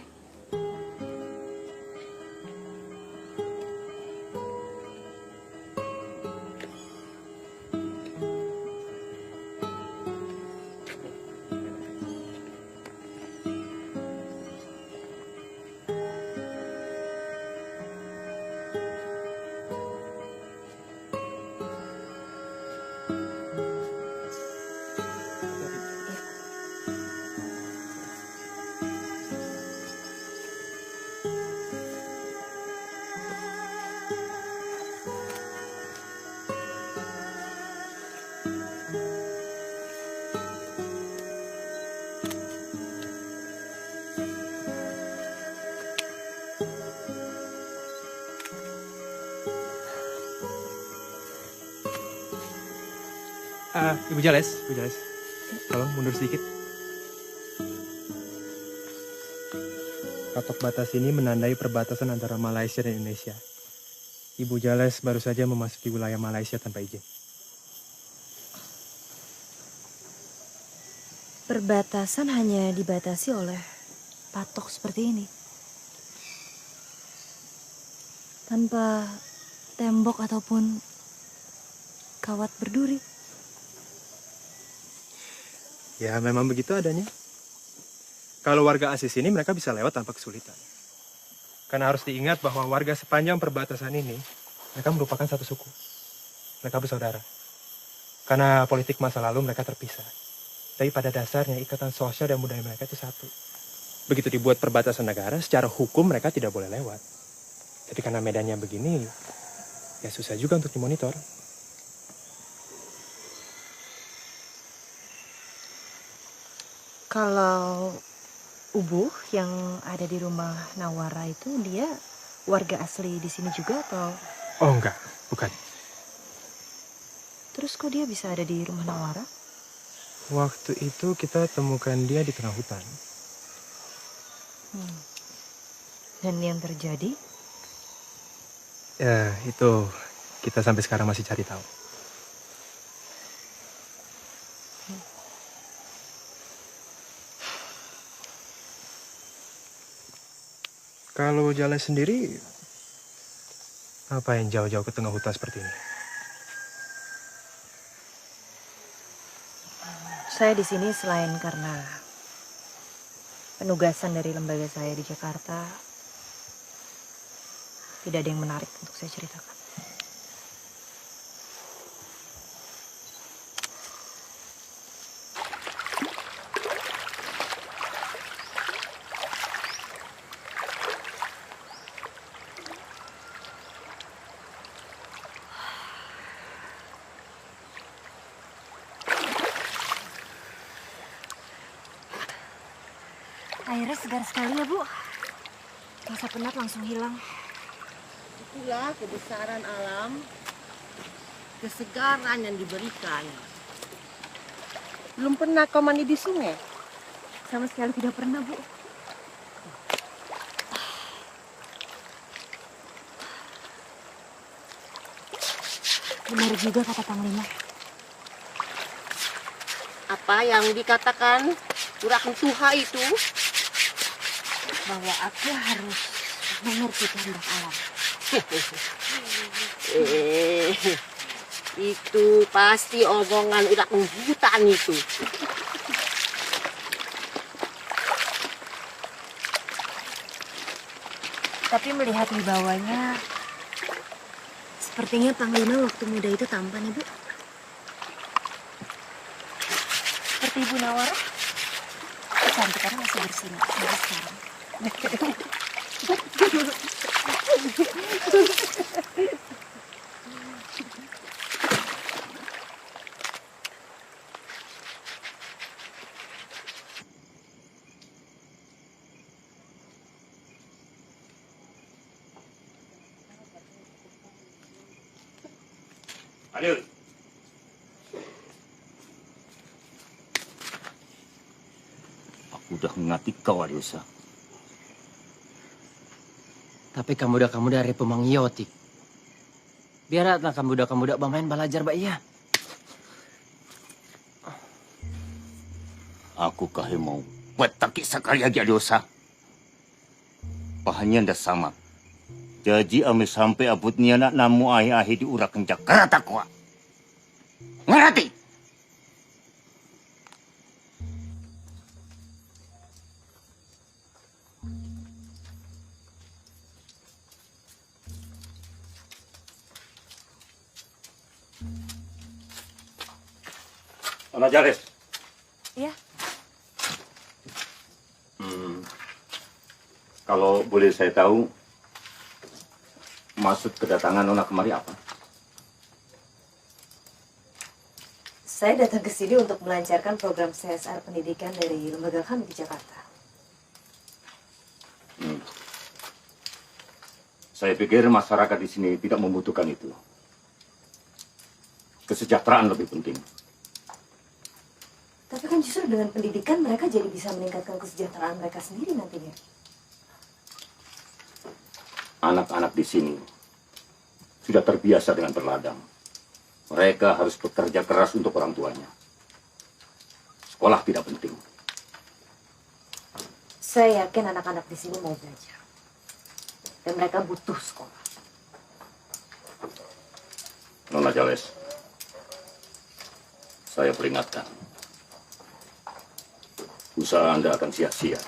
Ibu Jales, tolong mundur sedikit. Patok batas ini menandai perbatasan antara Malaysia dan Indonesia. Ibu Jales baru saja memasuki wilayah Malaysia tanpa izin. Perbatasan hanya dibatasi oleh patok seperti ini. Tanpa tembok ataupun kawat berduri. Ya, memang begitu adanya. Kalau warga asli sini, mereka bisa lewat tanpa kesulitan. Karena harus diingat bahwa warga sepanjang perbatasan ini, mereka merupakan satu suku. Mereka bersaudara. Karena politik masa lalu mereka terpisah. Tapi pada dasarnya ikatan sosial dan budaya mereka itu satu. Begitu dibuat perbatasan negara, secara hukum mereka tidak boleh lewat. Tapi karena medannya begini, ya susah juga untuk dimonitor. Kalau Ubuh yang ada di rumah Nawara itu dia warga asli di sini juga atau? Oh enggak, bukan. Terus kok dia bisa ada di rumah Nawara? Waktu itu kita temukan dia di tengah hutan. Dan yang terjadi? Ya itu kita sampai sekarang masih cari tahu. Kalau Jales sendiri Apa yang jauh-jauh ke tengah hutan seperti ini? Saya di sini selain karena penugasan dari lembaga saya di Jakarta, tidak ada yang menarik untuk saya ceritakan. Airnya segar sekali ya, Bu. Rasa penat langsung hilang. Itulah kebesaran alam, kesegaran yang diberikan. Belum pernah kau mandi di sungai? Sama sekali tidak pernah, Bu. Benar juga kata Panglima. Apa yang dikatakan Kurang Tuha itu? Bahwa aku harus mengerti kehendak alam. Itu pasti omongan udah hutan itu. Tapi melihat wibawanya, sepertinya Panglima waktu muda itu tampan, Ibu. Seperti Ibu Nawarah, kecantikannya masih bersinar sampai sekarang. Adil. Aku udah ngati kau, Adiusa. Tapi kamu dari pemangiotik. Biarlah kamu bermain belajar, Mbak Iya. Aku kahe mau petaki sekali lagi, Adiusa. Pahanya ndak sama. Jadi ame sampai abutnya nak namu ahi di urakan Jakarta kuat. Ngerti? Nona Jales. Iya. Kalau boleh saya tahu, maksud kedatangan Nona kemari apa? Saya datang ke sini untuk melancarkan program CSR pendidikan dari lembaga kami di Jakarta. Saya pikir masyarakat di sini tidak membutuhkan itu. Kesejahteraan lebih penting. Tapi kan justru dengan pendidikan mereka jadi bisa meningkatkan kesejahteraan mereka sendiri nantinya. Anak-anak di sini sudah terbiasa dengan berladang. Mereka harus bekerja keras untuk orang tuanya. Sekolah tidak penting. Saya yakin anak-anak di sini mau belajar. Dan mereka butuh sekolah. Nona Jales, saya peringatkan. Usaha Anda akan sia-sia.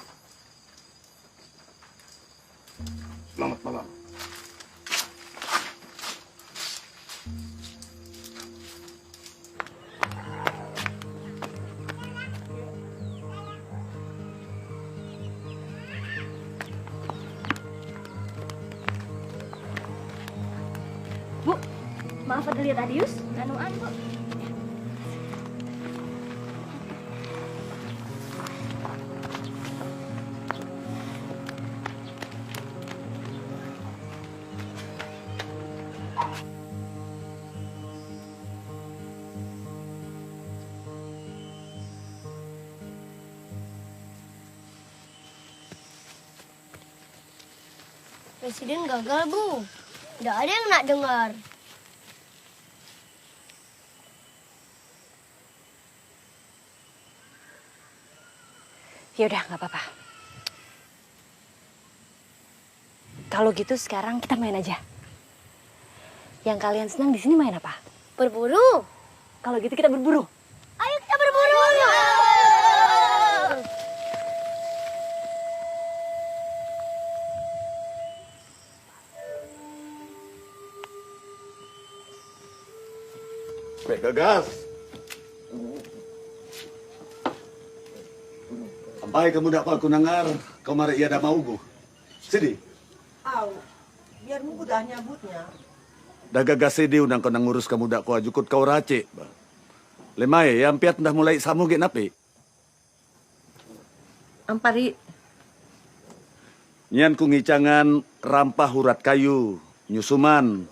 Selamat malam. Bu, maaf ada lihat Adius, anuan, Bu. Presiden gagal, Bu. Nggak ada yang nak dengar. Ya udah, nggak apa-apa. Kalau gitu sekarang kita main aja. Yang kalian senang di sini main apa? Berburu. Kalau gitu kita berburu. Ayo kita berburu. Baik, gagas. Sampai kamu dapat aku nangar, kau mari ia dah mau bu. Sini. Au, biar mudah nyabutnya. Dah gagas sini undang kau nang ngurus kamu dak kau ajukut kau racik. Lemai, yang piat dah mulai samu gek napi. Ampari. Nyan ku ngicangan rampah urat kayu, nyusuman.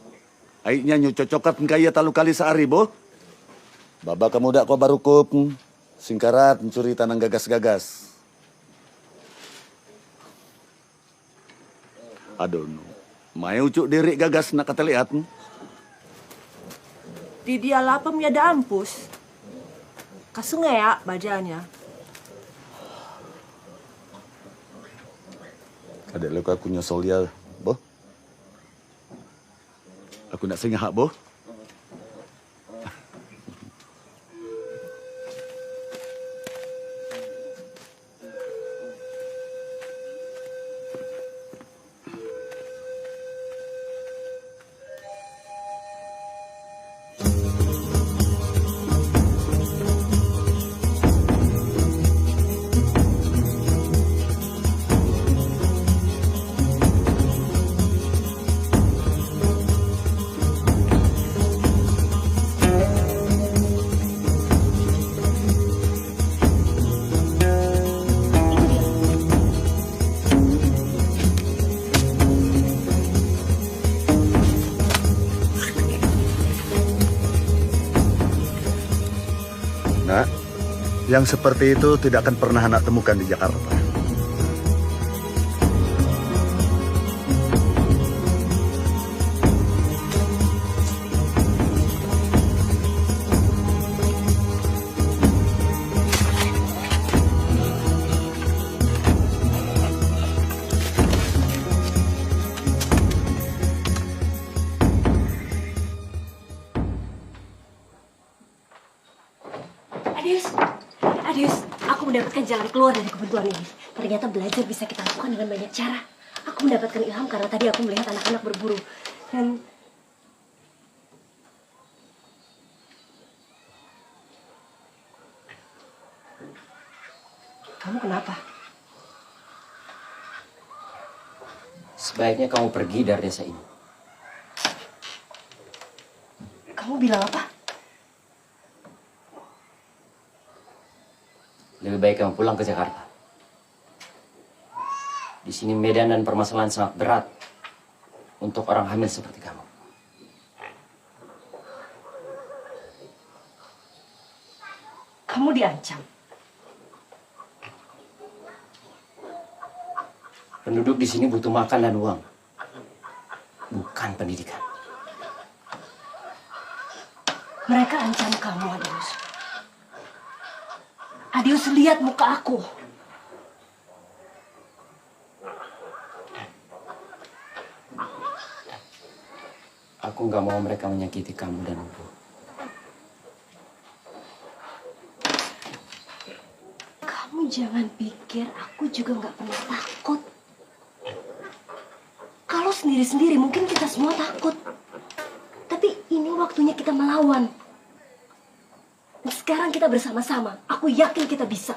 Aiknya nyu cocokat kaya talu kali sehari, boh. Baba kamu dak kau baru kup. Singkarat mencuri tanang gagas-gagas. Aduh, mai ucuk diri gagas nak kata lihat. Di dia lapam ya ada ampus. Kasungai ya bajanya. Ada luka aku nyosol dia, boh. Aku nak singgah, boh. Nak, yang seperti itu tidak akan pernah anak temukan di Jakarta. Adius, aku mendapatkan jalan keluar dari kebentuan ini. Ternyata belajar bisa kita lakukan dengan banyak cara. Aku mendapatkan ilham karena tadi aku melihat anak-anak berburu. Dan kamu kenapa? Sebaiknya kamu pergi dari desa ini. Kamu bilang apa? Lebih baik kamu pulang ke Jakarta. Di sini medan dan permasalahan sangat berat untuk orang hamil seperti kamu. Kamu diancam. Penduduk di sini butuh makan dan uang, bukan pendidikan. Mereka ancam kamu, Adius. Adius, lihat muka aku. Aku nggak mau mereka menyakiti kamu dan Ibu. Kamu jangan pikir aku juga nggak pernah takut. Kalau sendiri-sendiri mungkin kita semua takut. Tapi ini waktunya kita melawan. Dan sekarang kita bersama-sama. Aku yakin kita bisa.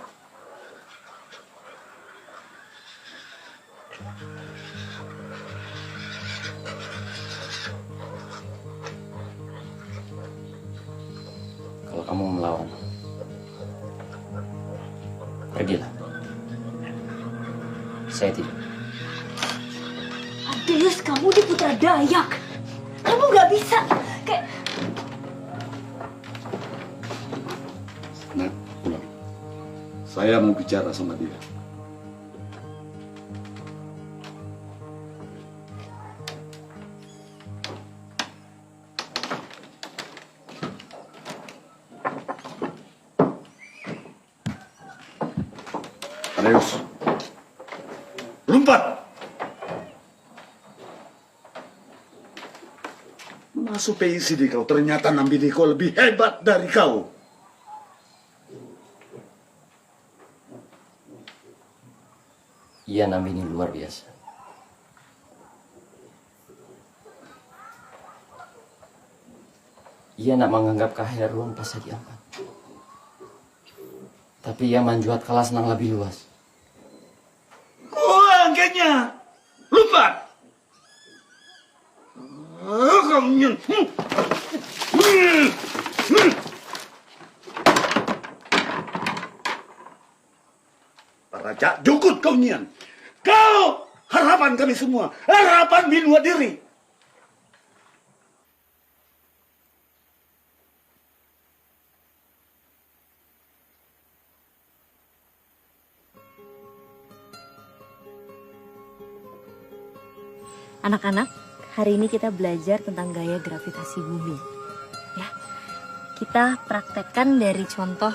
Kalau kamu melawan, pergilah. Saya tidak. Adius, kamu di Putra Dayak. Kamu nggak bisa. Kayak... Nah, pulang. Saya mau bicara sama dia. Adius. Lompat! Masuk PICD kau, ternyata Nambini kau lebih hebat dari kau. Iya, Nambini luar biasa. Ia nak menganggap Kaherun pas lagi angkat. Tapi ia menjuat kelas nang lebih luas. Angkanya lupa. Kau nyen. Raja jukut kau nyen. Kau harapan kami semua, harapan Minwa diri. Anak-anak, hari ini kita belajar tentang gaya gravitasi bumi. Ya, kita praktekkan dari contoh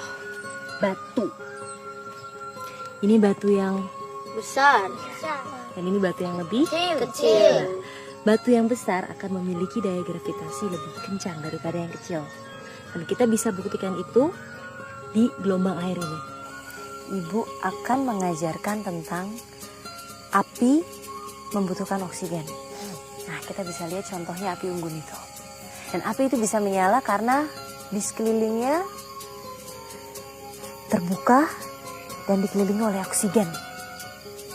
batu. Ini batu yang Besar. dan ini batu yang lebih Kecil. Batu yang besar akan memiliki daya gravitasi lebih kencang daripada yang kecil. Dan kita bisa buktikan itu di gelombang air ini. Ibu akan mengajarkan tentang api membutuhkan oksigen. Nah, kita bisa lihat contohnya api unggun itu. Dan api itu bisa menyala karena di sekelilingnya terbuka dan dikelilingi oleh oksigen.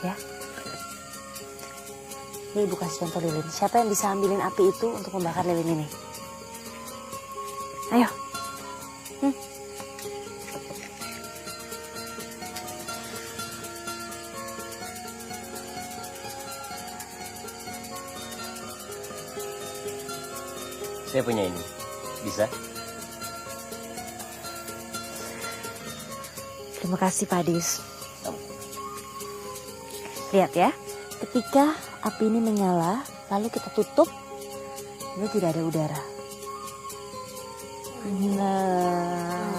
Ya. Ini Ibu kasih contoh lilin. Siapa yang bisa ambilin api itu untuk membakar lilin ini? Ayo. Saya punya ini. Bisa? Terima kasih Pak Dis. Lihat ya, ketika api ini menyala, lalu kita tutup, ini tidak ada udara. Nah,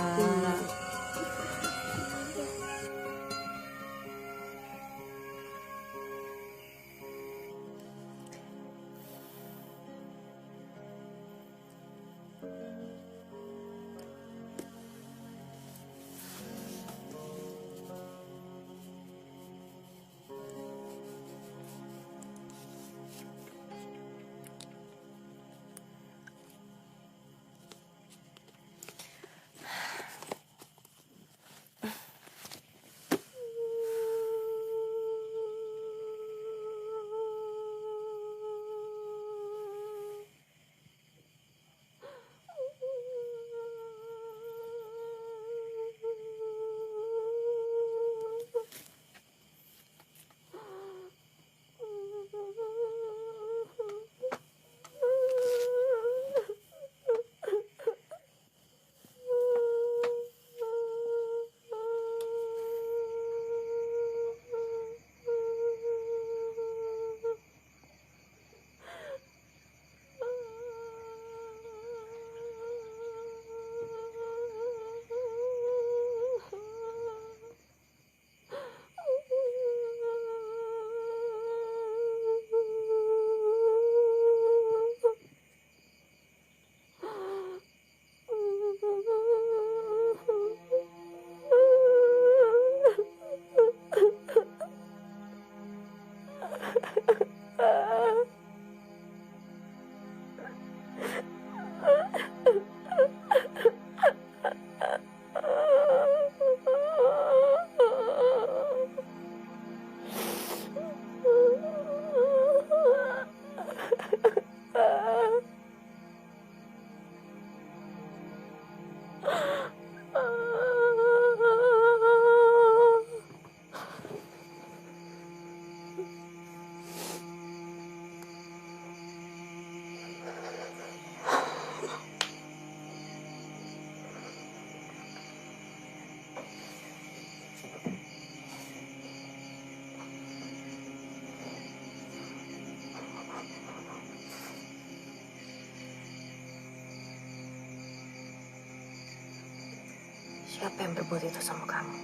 siapa yang berbuat itu sama kamu?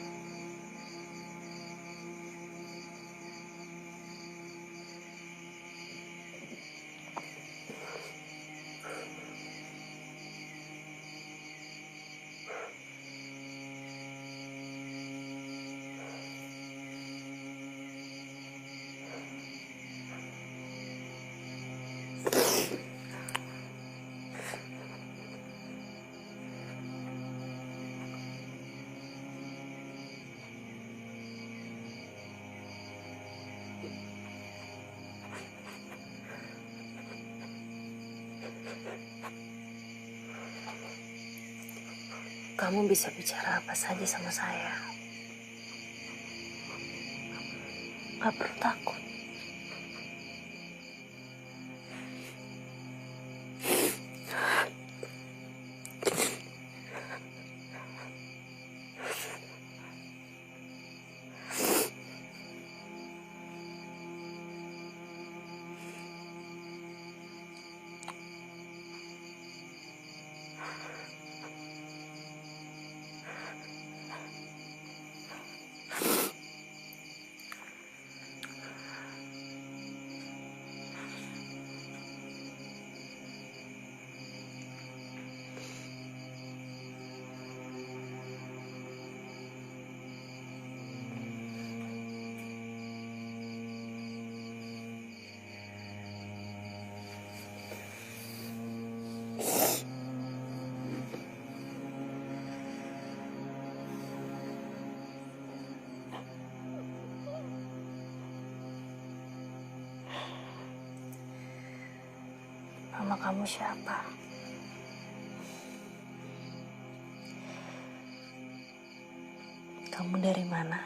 Kamu bisa bicara apa saja sama saya. Gak perlu takut. Nama kamu siapa? Kamu dari mana?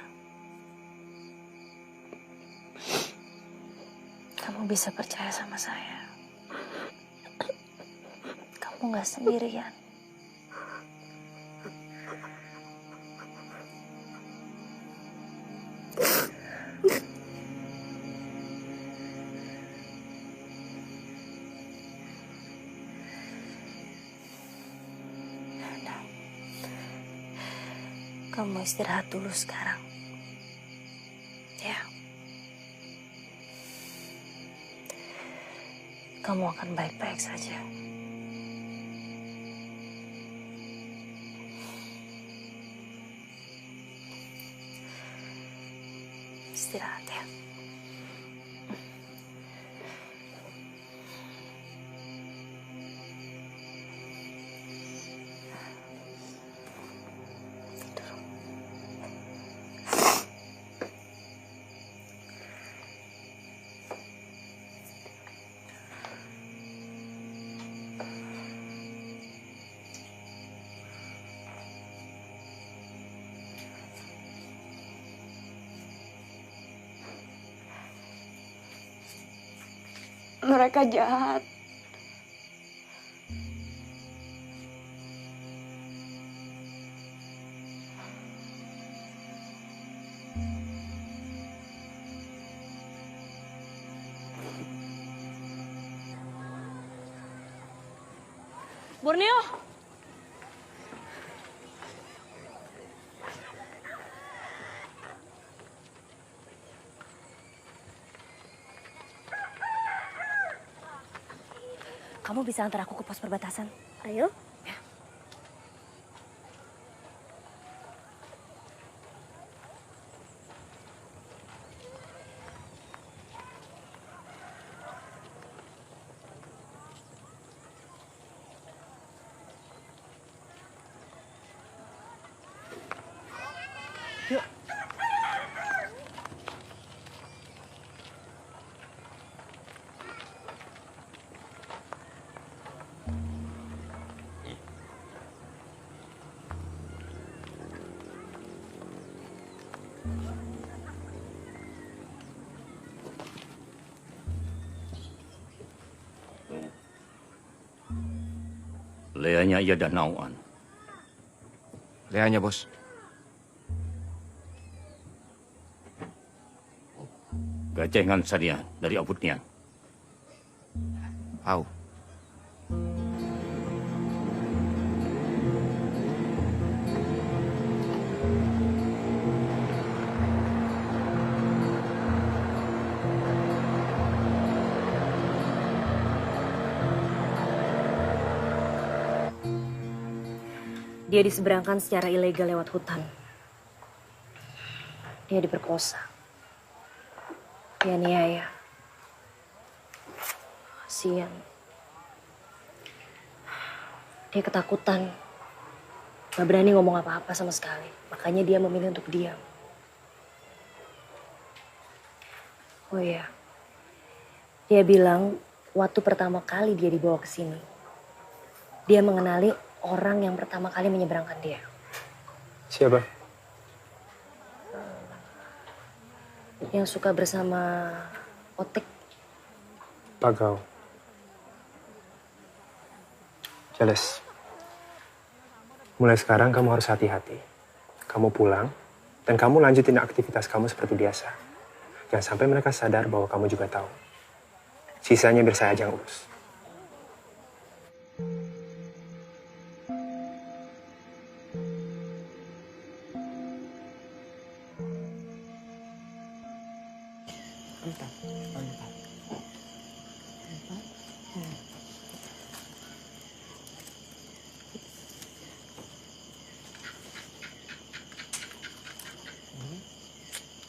Kamu bisa percaya sama saya. Kamu gak sendirian. Kamu istirahat dulu sekarang. Ya. Kamu akan baik-baik saja. Istirahat ya. Mereka jahat. Borneo! Kamu bisa antar aku ke pos perbatasan? Ayo. Ya. Yuk. Leanya ia dan nauan. Leanya, Bos. Gacengan sadia dari abutnya. Au. Dia diseberangkan secara ilegal lewat hutan. Dia diperkosa. Dia niaya. Kasian. Dia ketakutan. Gak berani ngomong apa-apa sama sekali. Makanya dia memilih untuk diam. Oh iya. Dia bilang waktu pertama kali dia dibawa ke sini, dia mengenali orang yang pertama kali menyeberangkan dia. Siapa? Yang suka bersama Otek. Pagau. Jales, mulai sekarang kamu harus hati-hati. Kamu pulang, dan kamu lanjutin aktivitas kamu seperti biasa. Jangan sampai mereka sadar bahwa kamu juga tahu. Sisanya biar saya aja yang urus.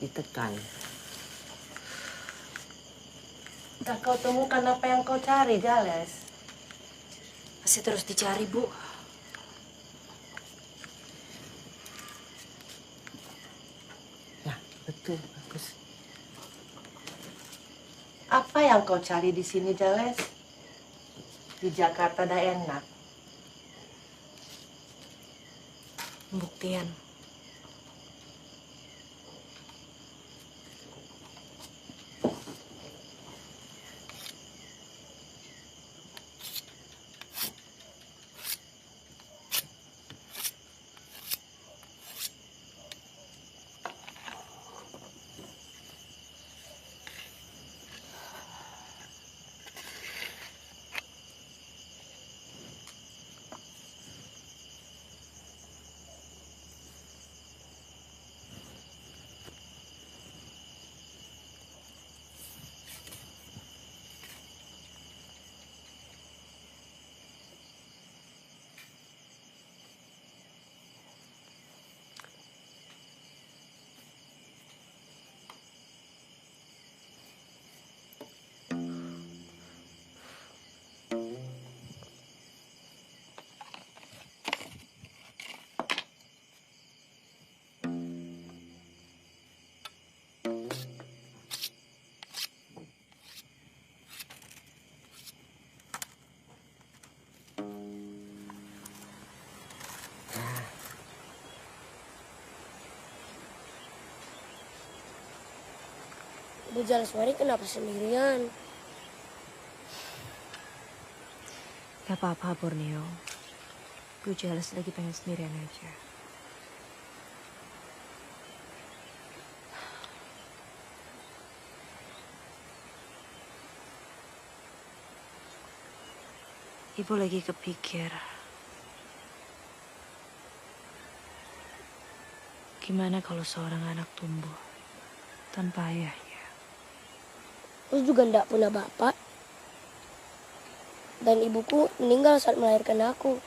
Ditekan. Tak kau temukan apa yang kau cari, Jales? Masih terus dicari, Bu. Ya, betul, bagus. Apa yang kau cari di sini, Jales? Di Jakarta dah enak. Pembuktian. Bu Jaleswari kenapa sendirian? Gak apa-apa, Borneo. Bu Jales lagi pengen sendirian aja. Ibu lagi kepikir. Gimana kalau seorang anak tumbuh tanpa ayahnya? Terus juga ndak punya bapak. Dan ibuku meninggal saat melahirkan aku.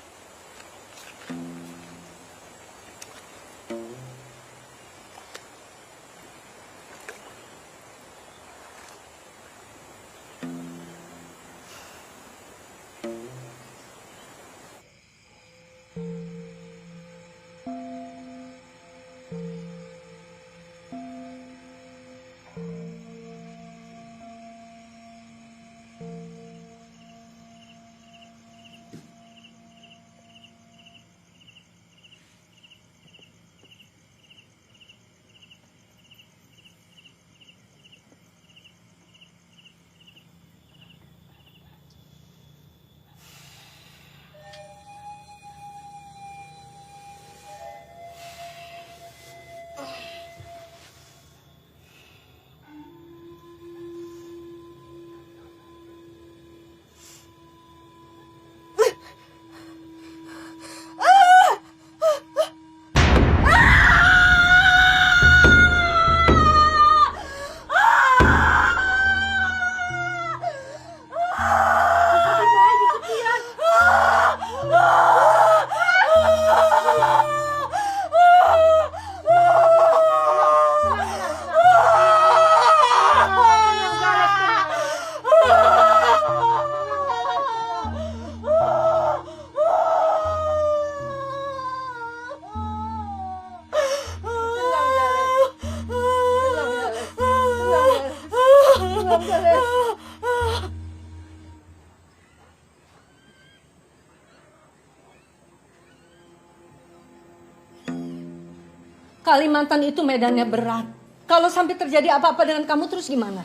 Kalimantan itu medannya berat. Kalau sampai terjadi apa-apa dengan kamu terus gimana?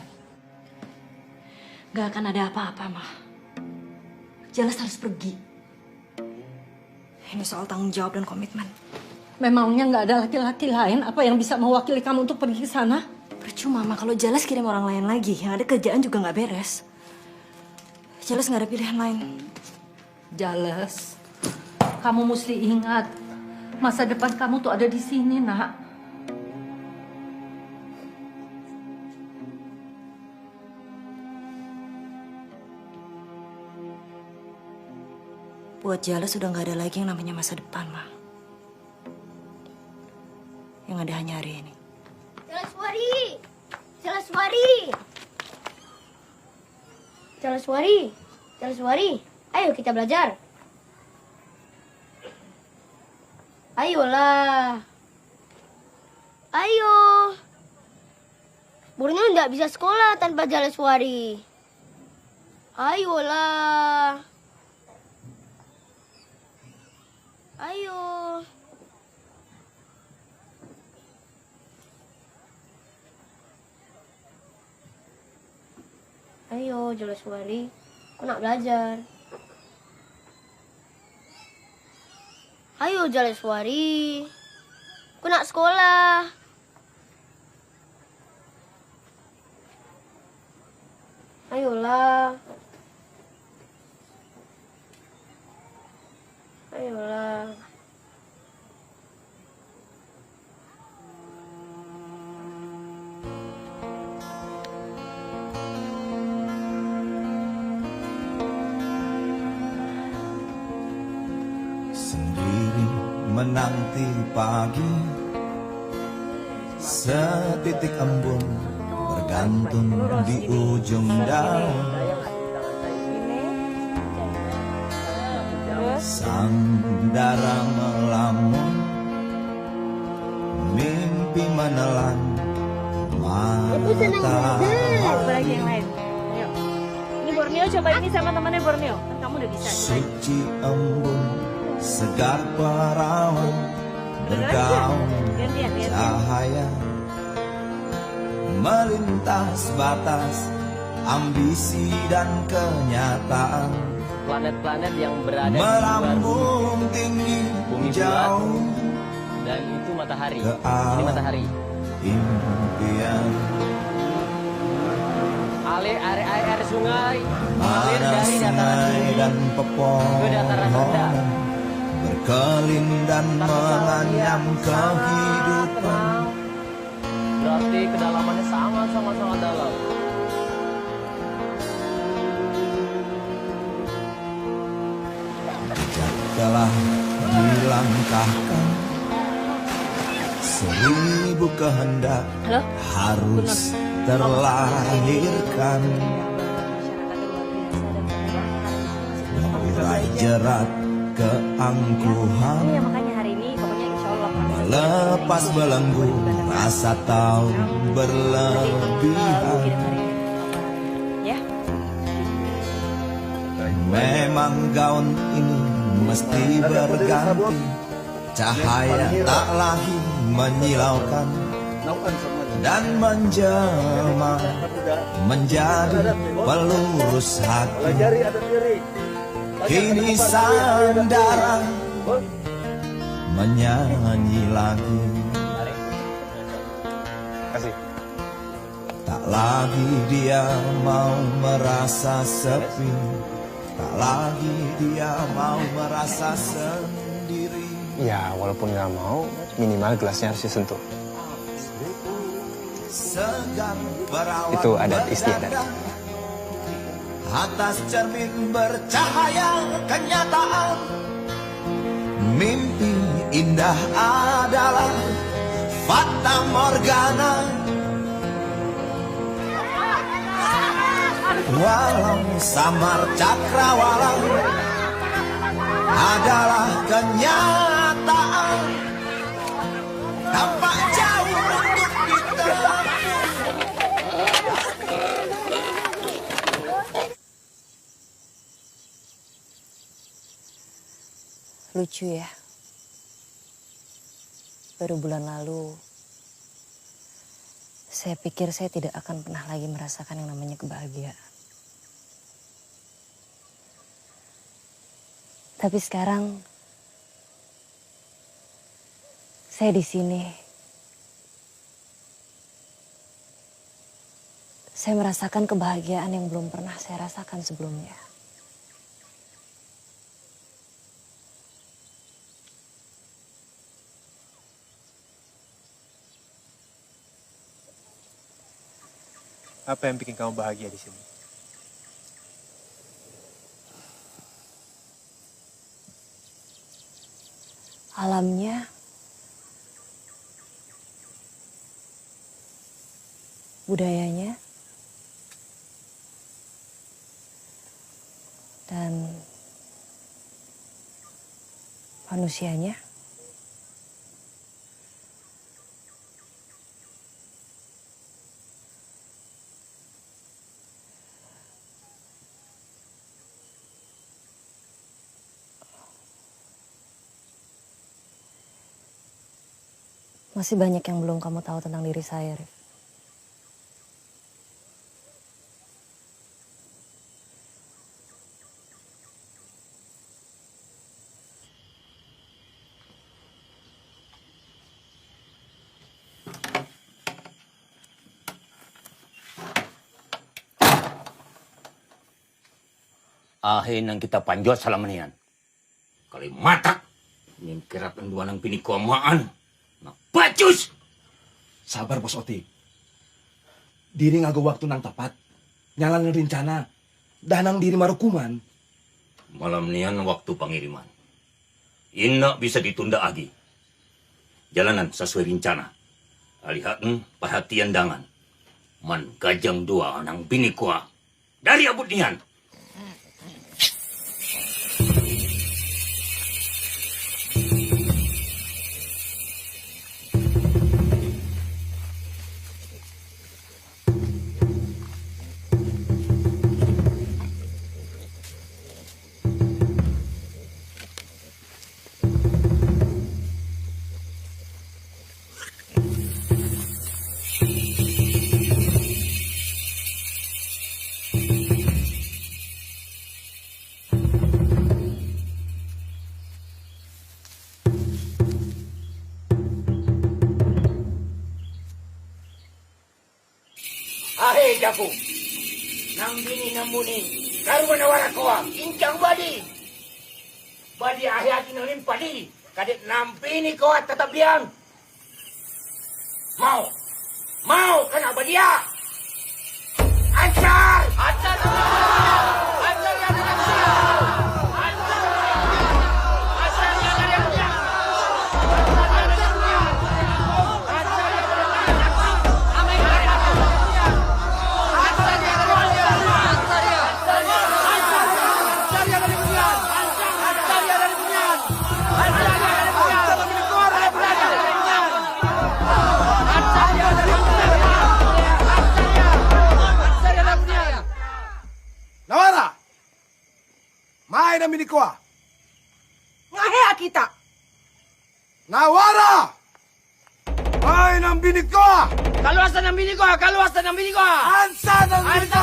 Gak akan ada apa-apa, Ma. Jalas harus pergi. Ini soal tanggung jawab dan komitmen. Memangnya nggak ada laki-laki lain apa yang bisa mewakili kamu untuk pergi ke sana? Percuma, Ma. Kalau Jalas kirim orang lain lagi, yang ada kerjaan juga nggak beres. Jalas nggak ada pilihan lain. Jalas, kamu mesti ingat masa depan kamu tuh ada di sini, Nak. Buat Jalas sudah nggak ada lagi yang namanya masa depan, Ma. Yang ada hanya hari ini. Jalaswari! Jalaswari! Jalaswari! Jalaswari! Ayo kita belajar. Ayolah. Ayo. Borneo nggak bisa sekolah tanpa Jalaswari. Ayolah. Ayo. Ayo, Jalaswari. Aku nak belajar. Ayo, Jalaswari. Aku nak sekolah. Ayolah. Ayolah. Sendiri menanti pagi, setitik embun bergantung di ujung daun. Sandara melamun, mimpi menelan matahari. Ini Borneo, coba ini sama temannya Borneo. Kan kamu udah bisa. Suci embun, segar perawan, bergaung cahaya, melintas batas ambisi dan kenyataan. Planet-planet yang berada di melambung tinggi bumi jauh, dan itu matahari. ke Ini matahari. impian. Air sungai mengalir Mana dari dataran sungai tinggi dan ke dataran rendah. pepohonan berkelin dan menganyam kehidupan. Berarti kedalamannya sangat dalam. Telah dilangkahkan 1000 kehendak harus terlahirkan. Mengurai jerat keangkuhan, Iya, makanya hari ini pokoknya insya Allah. melepas belenggu rasa tahu berlebihan. Ya. Memang gaun ini mesti berganti, cahaya tak lagi menyilaukan dan menjelma menjadi pelurus hati. Kini sandara menyanyi lagi. Tak lagi dia mau merasa sepi, tak lagi dia mau merasa sendiri. Ya, walaupun nggak mau, minimal gelasnya harus disentuh. Segan berawal Itu adat istiadat. atas cermin bercahaya kenyataan. Mimpi indah adalah fata morgana. Walau samar cakrawala adalah kenyataan, tampak jauh untuk ditemukan. Lucu ya. baru bulan lalu, saya pikir saya tidak akan pernah lagi merasakan yang namanya kebahagiaan. Tapi sekarang, saya di sini. Saya merasakan kebahagiaan yang belum pernah saya rasakan sebelumnya. Apa yang bikin kamu bahagia di sini? Alamnya, budayanya, dan manusianya. Masih banyak yang belum kamu tahu tentang diri saya, Rif. Ahin yang kita panjot salamanian. Kali matak, nyingkirat dua nang pini kuamaan. Nah, bacus! Sabar Bos Oti. Diri ngago waktu nang tepat. Nyalan rencana. Danang diri marukuman. Malam nian waktu pengiriman. Inna bisa ditunda lagi. Jalanan sesuai rencana. Alihatn perhatian dangan. Man gajang dua nang bini kuah. Dari abut nian. Ahai jaku, nang bini namuni, karu nawara koa, incang badi. Badi ahai hati nalim padi, kadit nampini koa tetap diam. Mau kena badia. Ancar! Ancar! Ancar yang tidak siap! Ancar! Ancar yang tidak siap! Nawara! Mai na minikoa. Ngahea kita. Nawara! Mai na minikoa. Kaluasan ng bini ko! Kaluasan ng bini ko! Ansa ng bini ko!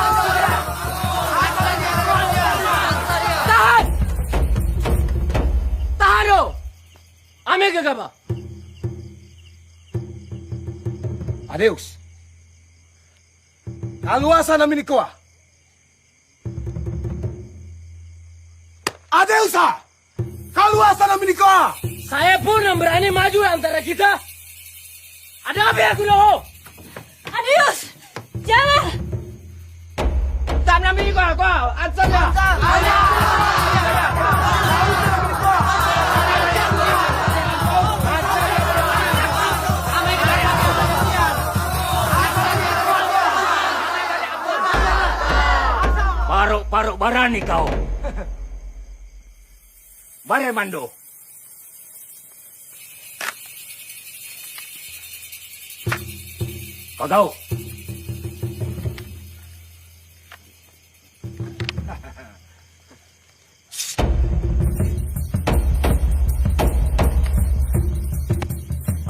Tahan! Tahan o! Ame gagaba! Adeus. Kaluasan ng minikoa. Adeusa! Kaluasan ng minikoa! Saya pun yang berani maju antara kita. Ada apa ya kuno? Adios! Jangan! Tam na bini ko! Ansa niya! Parok barani kau. Bare mando. Kagau.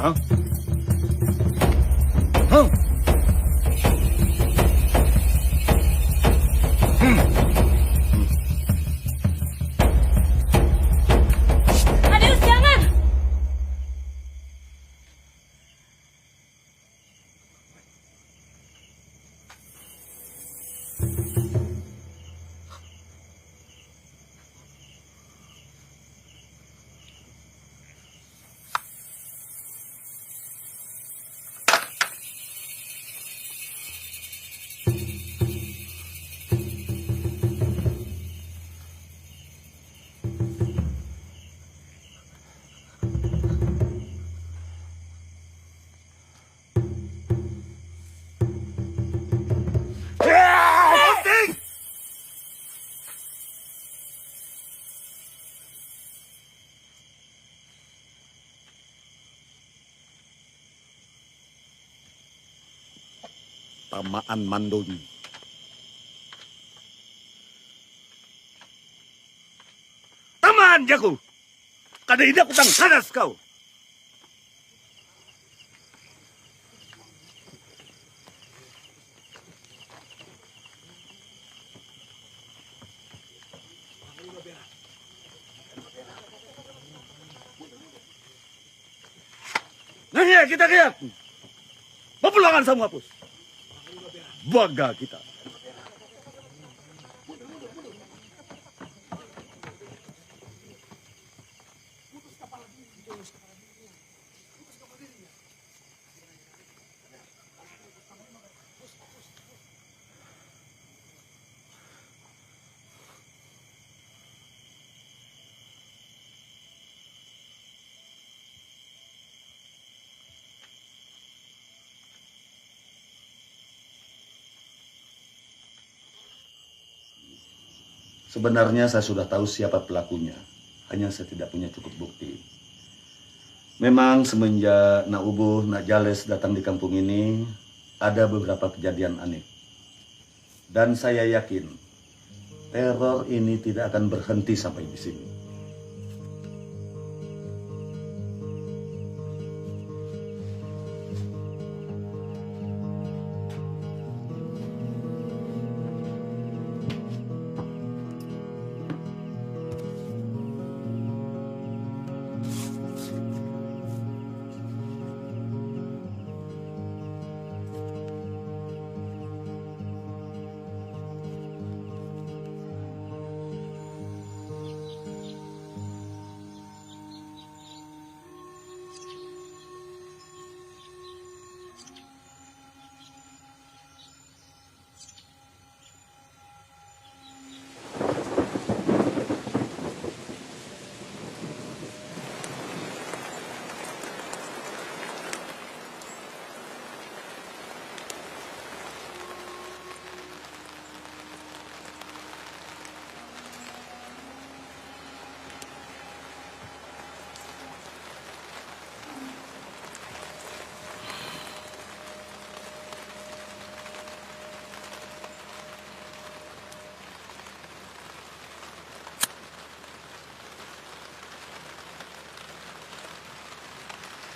Hah? Tamaan Mandoni. Tamaan jago. Kada tidak kutang sadas kau. Nah ya kita lihat. Pepulangan semua pus. Baga kita. Sebenarnya saya sudah tahu siapa pelakunya, hanya saya tidak punya cukup bukti. Memang semenjak Nak Ubuh, Nak Jales datang di kampung ini, ada beberapa kejadian aneh. Dan saya yakin, teror ini tidak akan berhenti sampai di sini.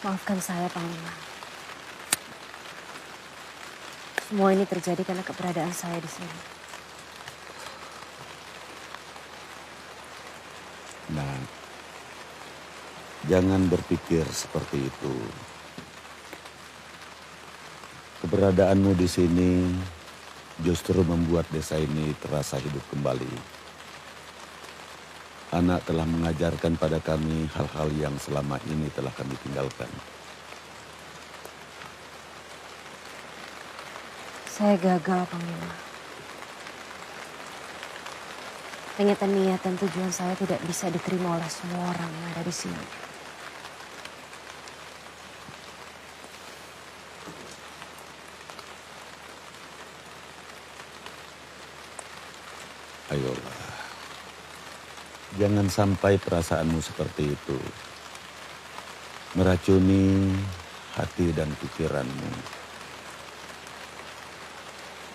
Maafkan saya, Panglima. Semua ini terjadi karena keberadaan saya di sini. Nah, jangan berpikir seperti itu. Keberadaanmu di sini justru membuat desa ini terasa hidup kembali. Anak telah mengajarkan pada kami hal-hal yang selama ini telah kami tinggalkan. Saya gagal, Panglima. Ternyata niat dan tujuan saya tidak bisa diterima oleh semua orang yang ada di sini. Ayolah. Jangan sampai perasaanmu seperti itu meracuni hati dan pikiranmu.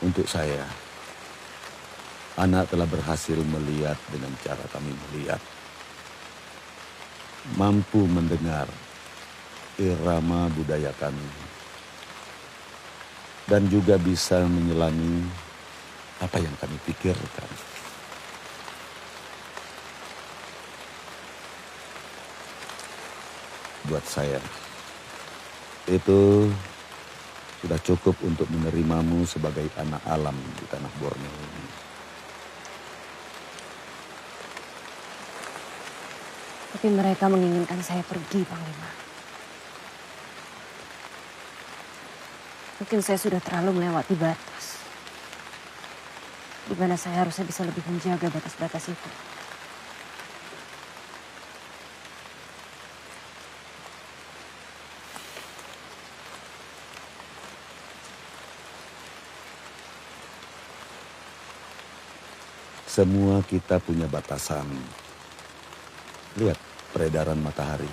Untuk saya, anak telah berhasil melihat dengan cara kami melihat. Mampu mendengar irama budaya kami. Dan juga bisa menyelami apa yang kami pikirkan. Buat saya, itu sudah cukup untuk menerimamu sebagai anak alam di tanah Borneo ini. Tapi mereka menginginkan saya pergi, Panglima. Mungkin saya sudah terlalu melewati batas. Di mana saya harusnya bisa lebih menjaga batas-batas itu. Semua kita punya batasan. Lihat peredaran matahari.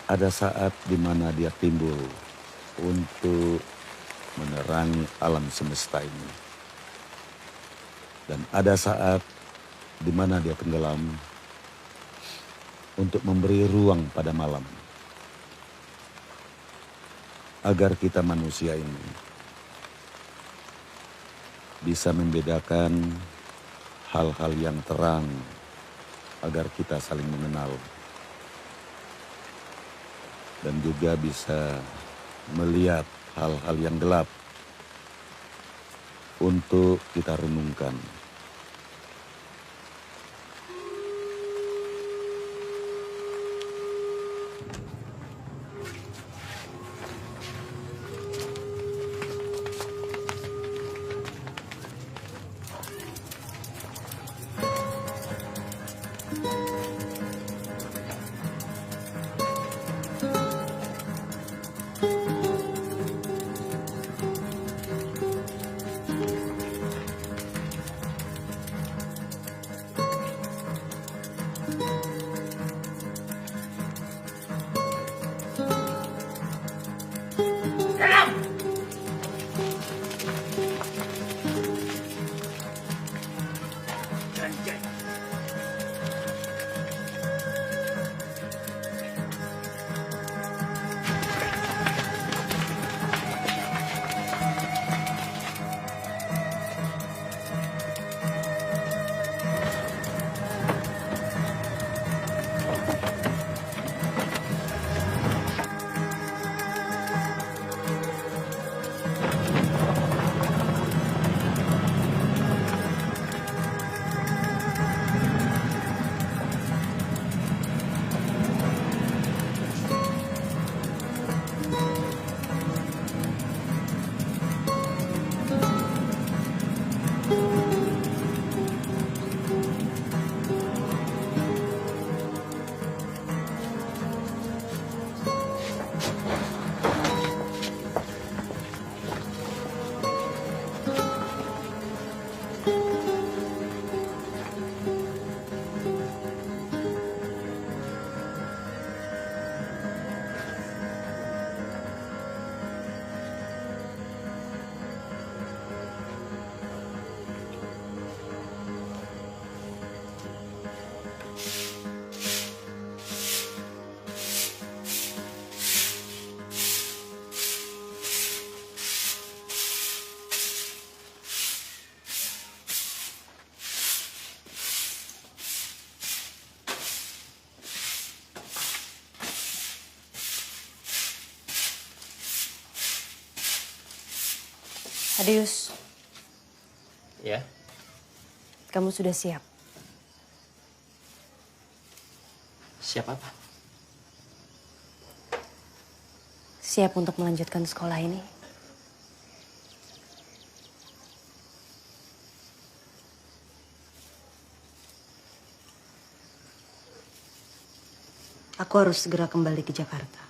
Ada saat di mana dia timbul untuk menerangi alam semesta ini. Dan ada saat di mana dia tenggelam untuk memberi ruang pada malam. Agar kita manusia ini bisa membedakan hal-hal yang terang, agar kita saling mengenal. Dan juga bisa melihat hal-hal yang gelap untuk kita renungkan. Adius, Ya, kamu sudah siap? siap apa? Siap untuk melanjutkan sekolah ini? Aku harus segera kembali ke Jakarta.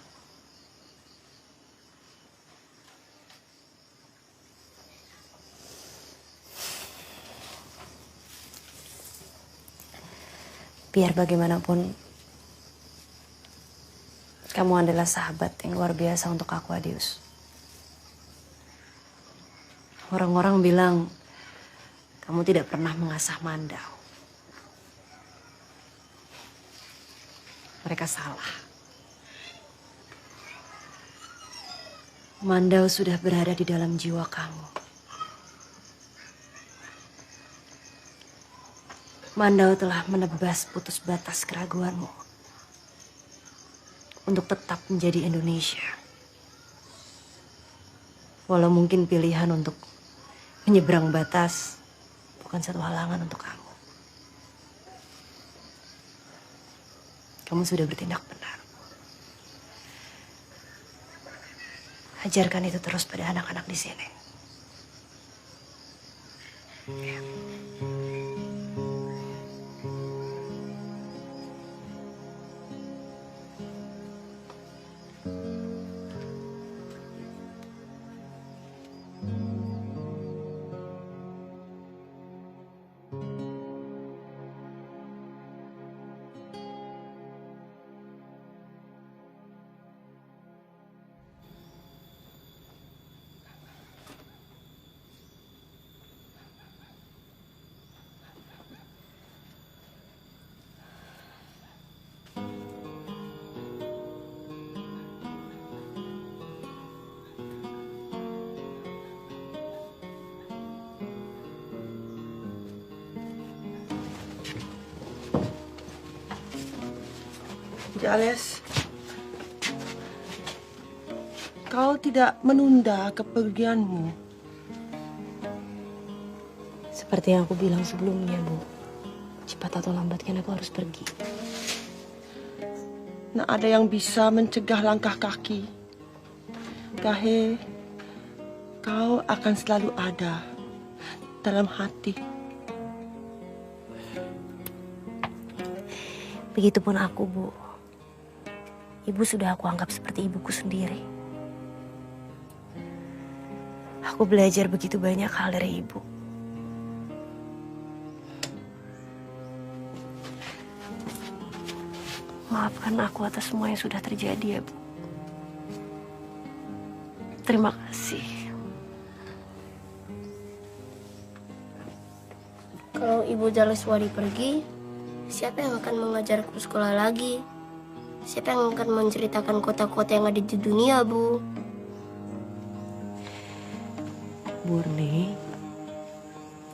Biar bagaimanapun, kamu adalah sahabat yang luar biasa untuk aku, Adius. Orang-orang bilang kamu tidak pernah mengasah Mandau. Mereka salah. Mandau sudah berada di dalam jiwa kamu. Mandau telah menebas putus batas keraguanmu untuk tetap menjadi Indonesia. Walau mungkin pilihan untuk menyeberang batas bukan satu halangan untuk kamu. Kamu sudah bertindak benar. Ajarkan itu terus pada anak-anak di sini. Jales, kau tidak menunda kepergianmu. Seperti yang aku bilang sebelumnya, Bu. Cepat atau lambat kan aku harus pergi. Nak ada yang bisa mencegah langkah kaki. Gahe, kau akan selalu ada dalam hati. Begitupun aku, Bu. Ibu sudah aku anggap seperti ibuku sendiri. Aku belajar begitu banyak hal dari ibu. Maafkan aku atas semua yang sudah terjadi ya, Bu. Terima kasih. Kalau Ibu Jaleswari pergi, siapa yang akan mengajarku sekolah lagi? Siapa yang akan menceritakan kota-kota yang ada di dunia, Bu? Burni,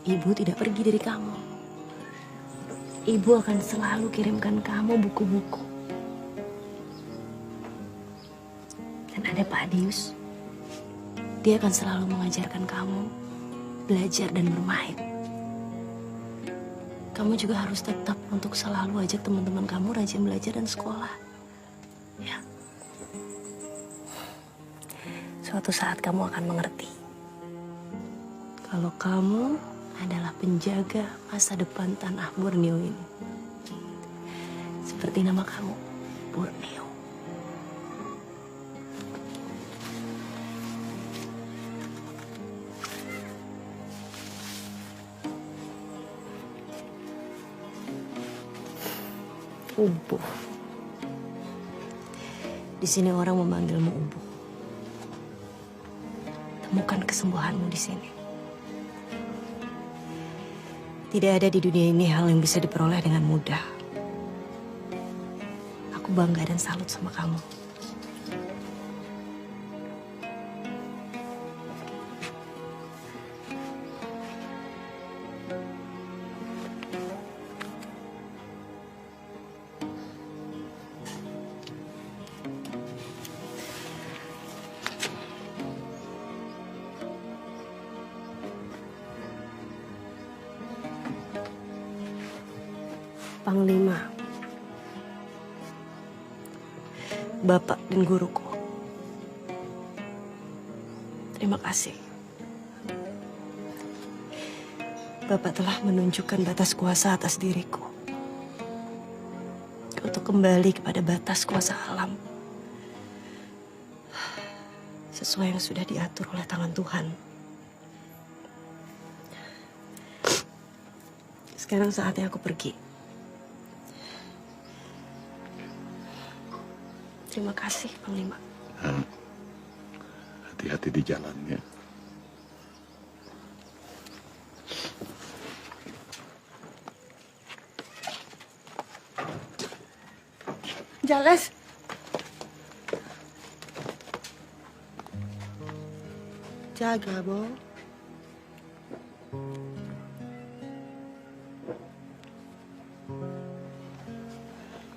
Ibu tidak pergi dari kamu. Ibu akan selalu kirimkan kamu buku-buku. Dan ada Pak Adius. Dia akan selalu mengajarkan kamu belajar dan bermain. Kamu juga harus tetap untuk selalu ajak teman-teman kamu rajin belajar dan sekolah. Ya. Suatu saat kamu akan mengerti. Kalau kamu adalah penjaga masa depan tanah Borneo ini. Seperti nama kamu, Borneo. Ubu. Di sini orang memanggilmu Ubu. Temukan kesembuhanmu di sini. Tidak ada di dunia ini hal yang bisa diperoleh dengan mudah. Aku bangga dan salut sama kamu. Panglima, Bapak dan guruku, terima kasih. Bapak telah menunjukkan batas kuasa atas diriku untuk kembali kepada batas kuasa alam sesuai yang sudah diatur oleh tangan Tuhan. Sekarang saatnya aku pergi. Terima kasih, Panglima. Hati-hati di jalannya. Jales. Jaga, Bo.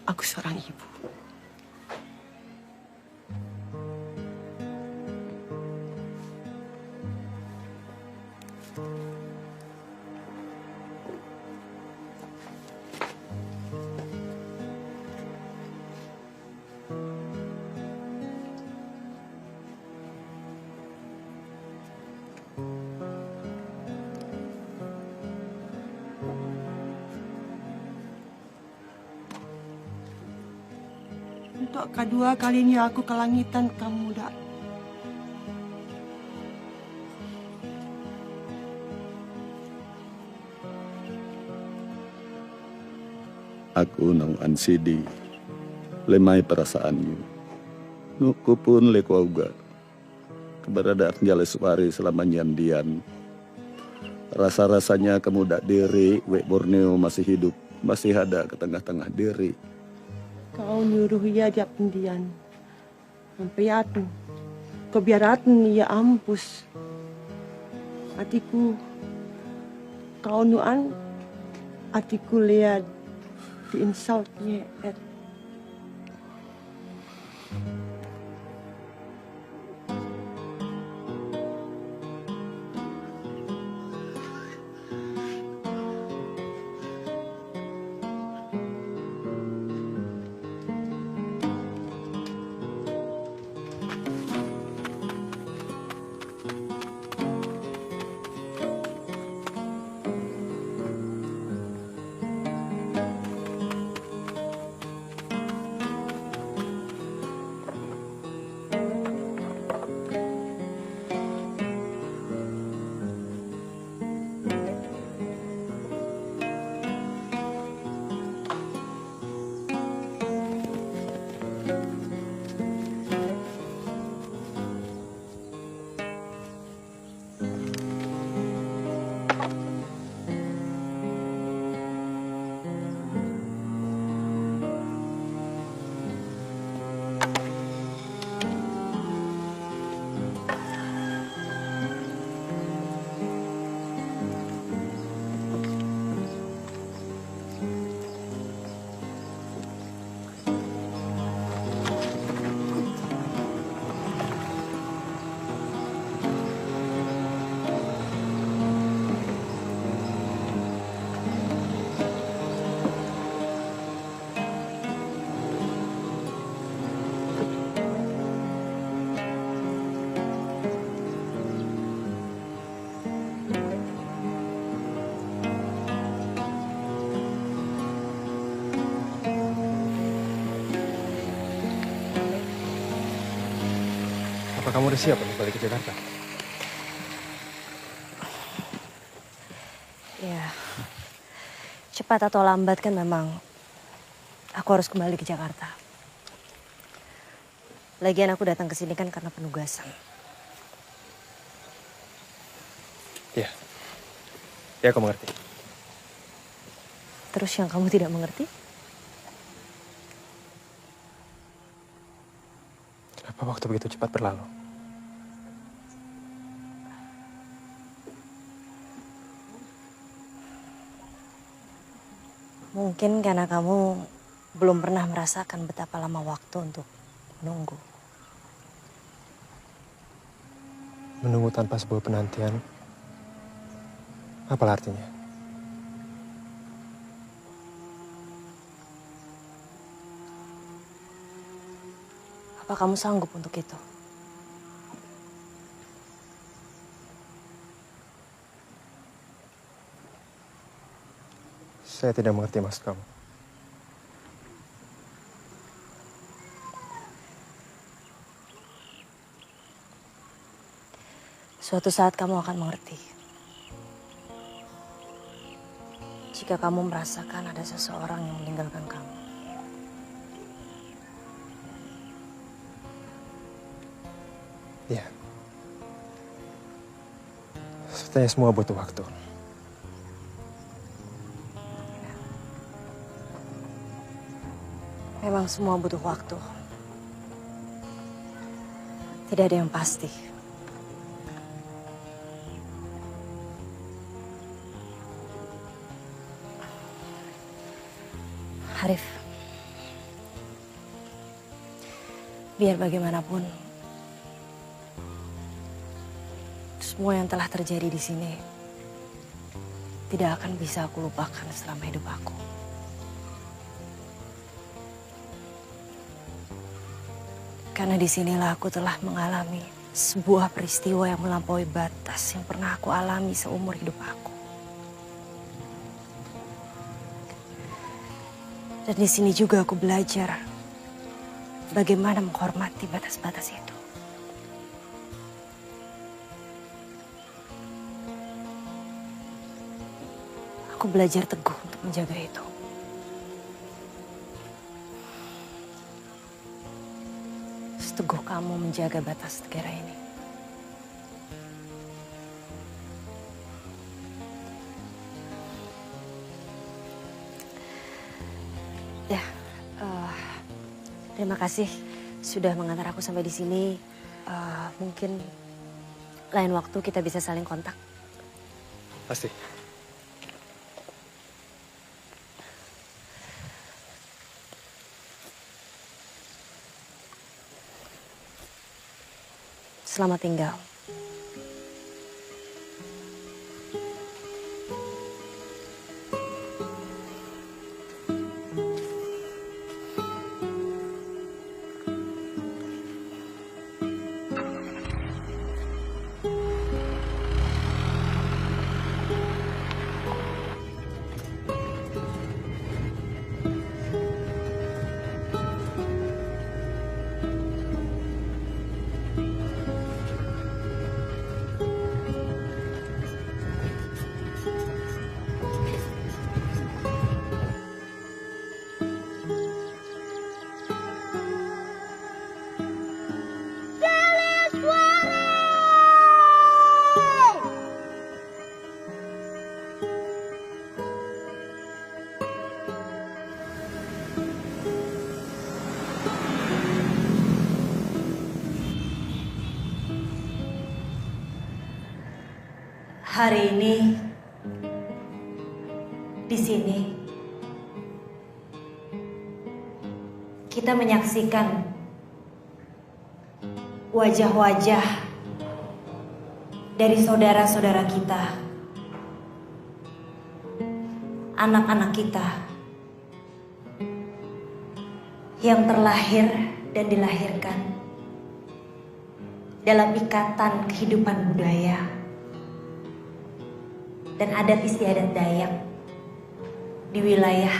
Aku seorang ibu. Untuk kedua kalinya aku ke langitan kamu muda. Aku nang ansidi, lemai perasaanmu. Nuku pun lekuauga. Keberadaan Jaleswari selama nyandian. Rasa-rasanya kamu dak diri, Wek Borneo masih hidup, masih ada ke tengah-tengah diri. Kau nyuruh ia dia pendian. Sampai atu. Kebiaratan ia ampus. Hatiku. Kau nuan. Hatiku lihat di insultnya. Apa kamu udah siap untuk balik ke Jakarta? Ya, cepat atau lambat kan memang aku harus kembali ke Jakarta. Lagian aku datang ke sini kan karena penugasan. Ya, ya aku mengerti. Terus yang kamu tidak mengerti? Kenapa waktu begitu cepat berlalu? Mungkin karena kamu belum pernah merasakan betapa lama waktu untuk menunggu. Menunggu tanpa sebuah penantian, apalah artinya? Apa kamu sanggup untuk itu? Saya tidak mengerti maksud kamu. Suatu saat kamu akan mengerti. Jika kamu merasakan ada seseorang yang meninggalkan kamu. Ya. Sepertinya semua butuh waktu. Memang semua butuh waktu. Tidak ada yang pasti. Arif, biar bagaimanapun, semua yang telah terjadi di sini tidak akan bisa aku lupakan selama hidup aku. Karena disinilah aku telah mengalami sebuah peristiwa yang melampaui batas yang pernah aku alami seumur hidup aku. Dan di sini juga aku belajar bagaimana menghormati batas-batas itu. Aku belajar teguh untuk menjaga itu. Seteguh kamu menjaga batas negara ini. Ya, terima kasih sudah mengantar aku sampai di sini. Mungkin lain waktu kita bisa saling kontak. Pasti. Selamat tinggal. Hari ini di sini kita menyaksikan wajah-wajah dari saudara-saudara kita, anak-anak kita yang terlahir dan dilahirkan dalam ikatan kehidupan budaya dan adat istiadat Dayak di wilayah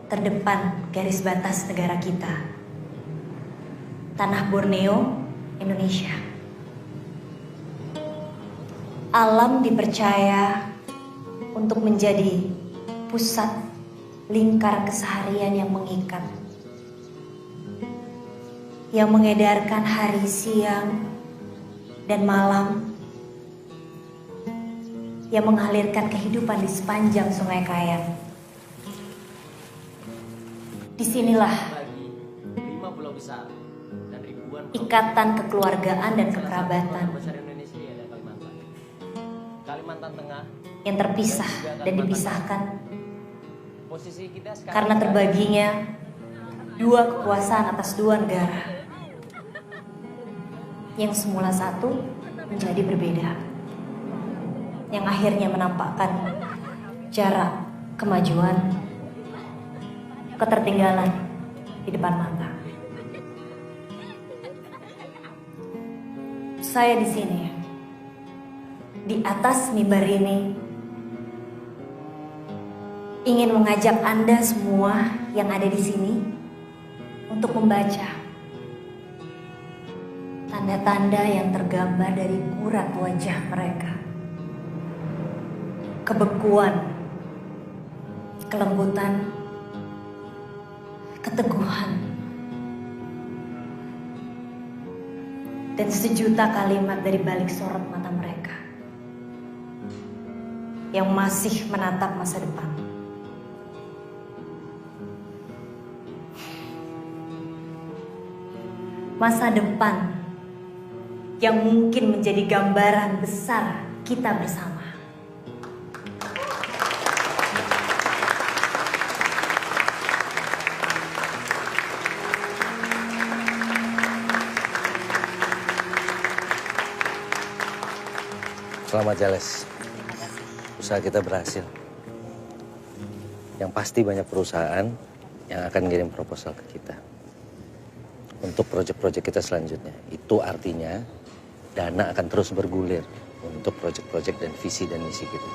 terdepan garis batas negara kita, tanah Borneo, Indonesia. Alam dipercaya untuk menjadi pusat lingkar keseharian yang mengikat, yang mengedarkan hari, siang, dan malam, yang mengalirkan kehidupan di sepanjang Sungai Kayan. Disinilah ikatan kekeluargaan dan kekerabatan yang terpisah dan dipisahkan karena terbaginya dua kekuasaan atas dua negara yang semula satu menjadi berbeda, yang akhirnya menampakkan jarak kemajuan, ketertinggalan di depan mata. Saya di sini, di atas mimbar ini, ingin mengajak Anda semua yang ada di sini untuk membaca tanda-tanda yang tergambar dari kurat wajah mereka. Kebekuan, kelembutan, keteguhan, dan sejuta kalimat dari balik sorot mata mereka yang masih menatap masa depan. Masa depan yang mungkin menjadi gambaran besar kita bersama. Selamat Jales, usaha kita berhasil. Yang pasti banyak perusahaan yang akan ngirim proposal ke kita untuk proyek-proyek kita selanjutnya. Itu artinya dana akan terus bergulir untuk proyek-proyek dan visi dan misi kita.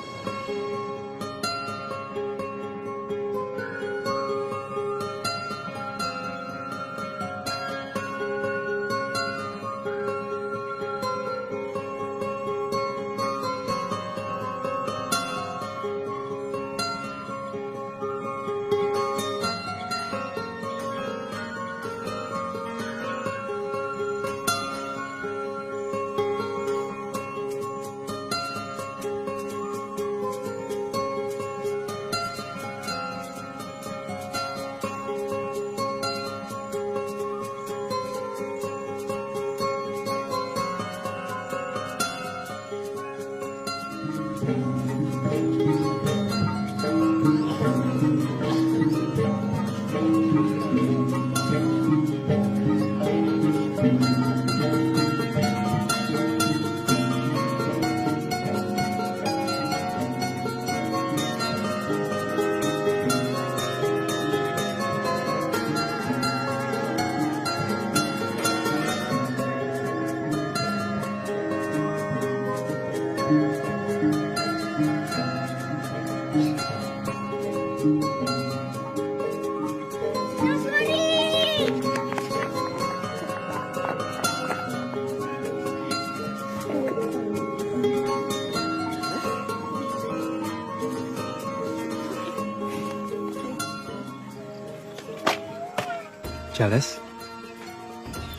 Charles?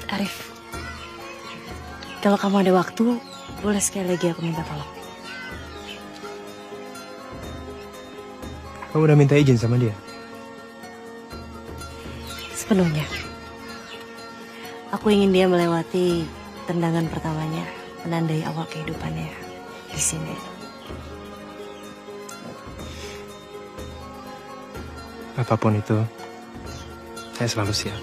Arif, kalau kamu ada waktu, boleh sekali lagi aku minta tolong. Kamu udah minta izin sama dia? Sepenuhnya. Aku ingin dia melewati tendangan pertamanya, menandai awal kehidupannya di sini. Apapun itu, saya selalu siap.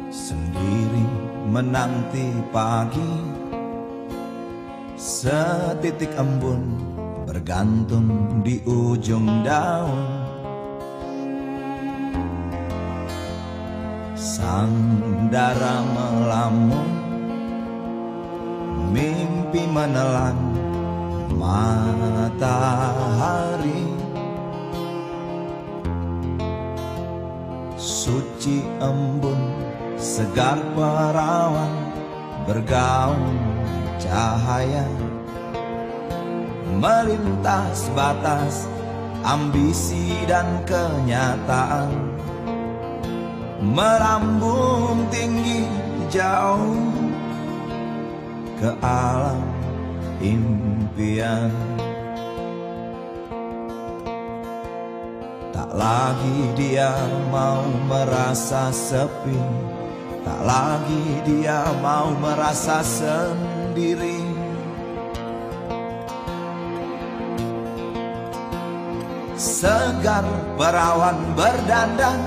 Sendiri menanti pagi, setitik embun bergantung di ujung daun. Sandara melamun, mimpi menelan matahari. Suci embun, segar perawan, bergaung cahaya, melintas batas ambisi dan kenyataan, melambung tinggi jauh ke alam impian. Tak lagi dia mau merasa sepi, tak lagi dia mau merasa sendiri. Segar perawan berdandan,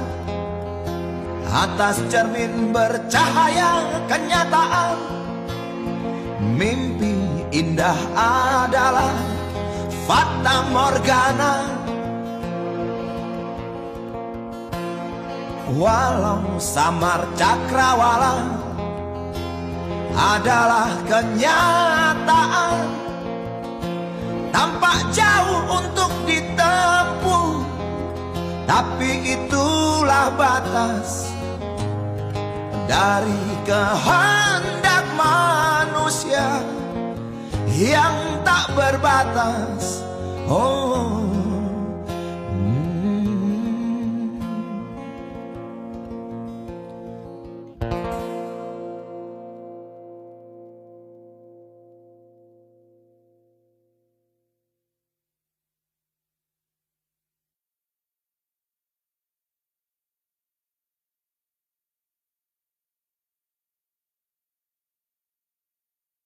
atas cermin bercahaya kenyataan. Mimpi indah adalah fata morgana. Walau samar cakrawala adalah kenyataan, tampak jauh untuk ditempuh, tapi itulah batas dari kehendak manusia yang tak berbatas. Oh,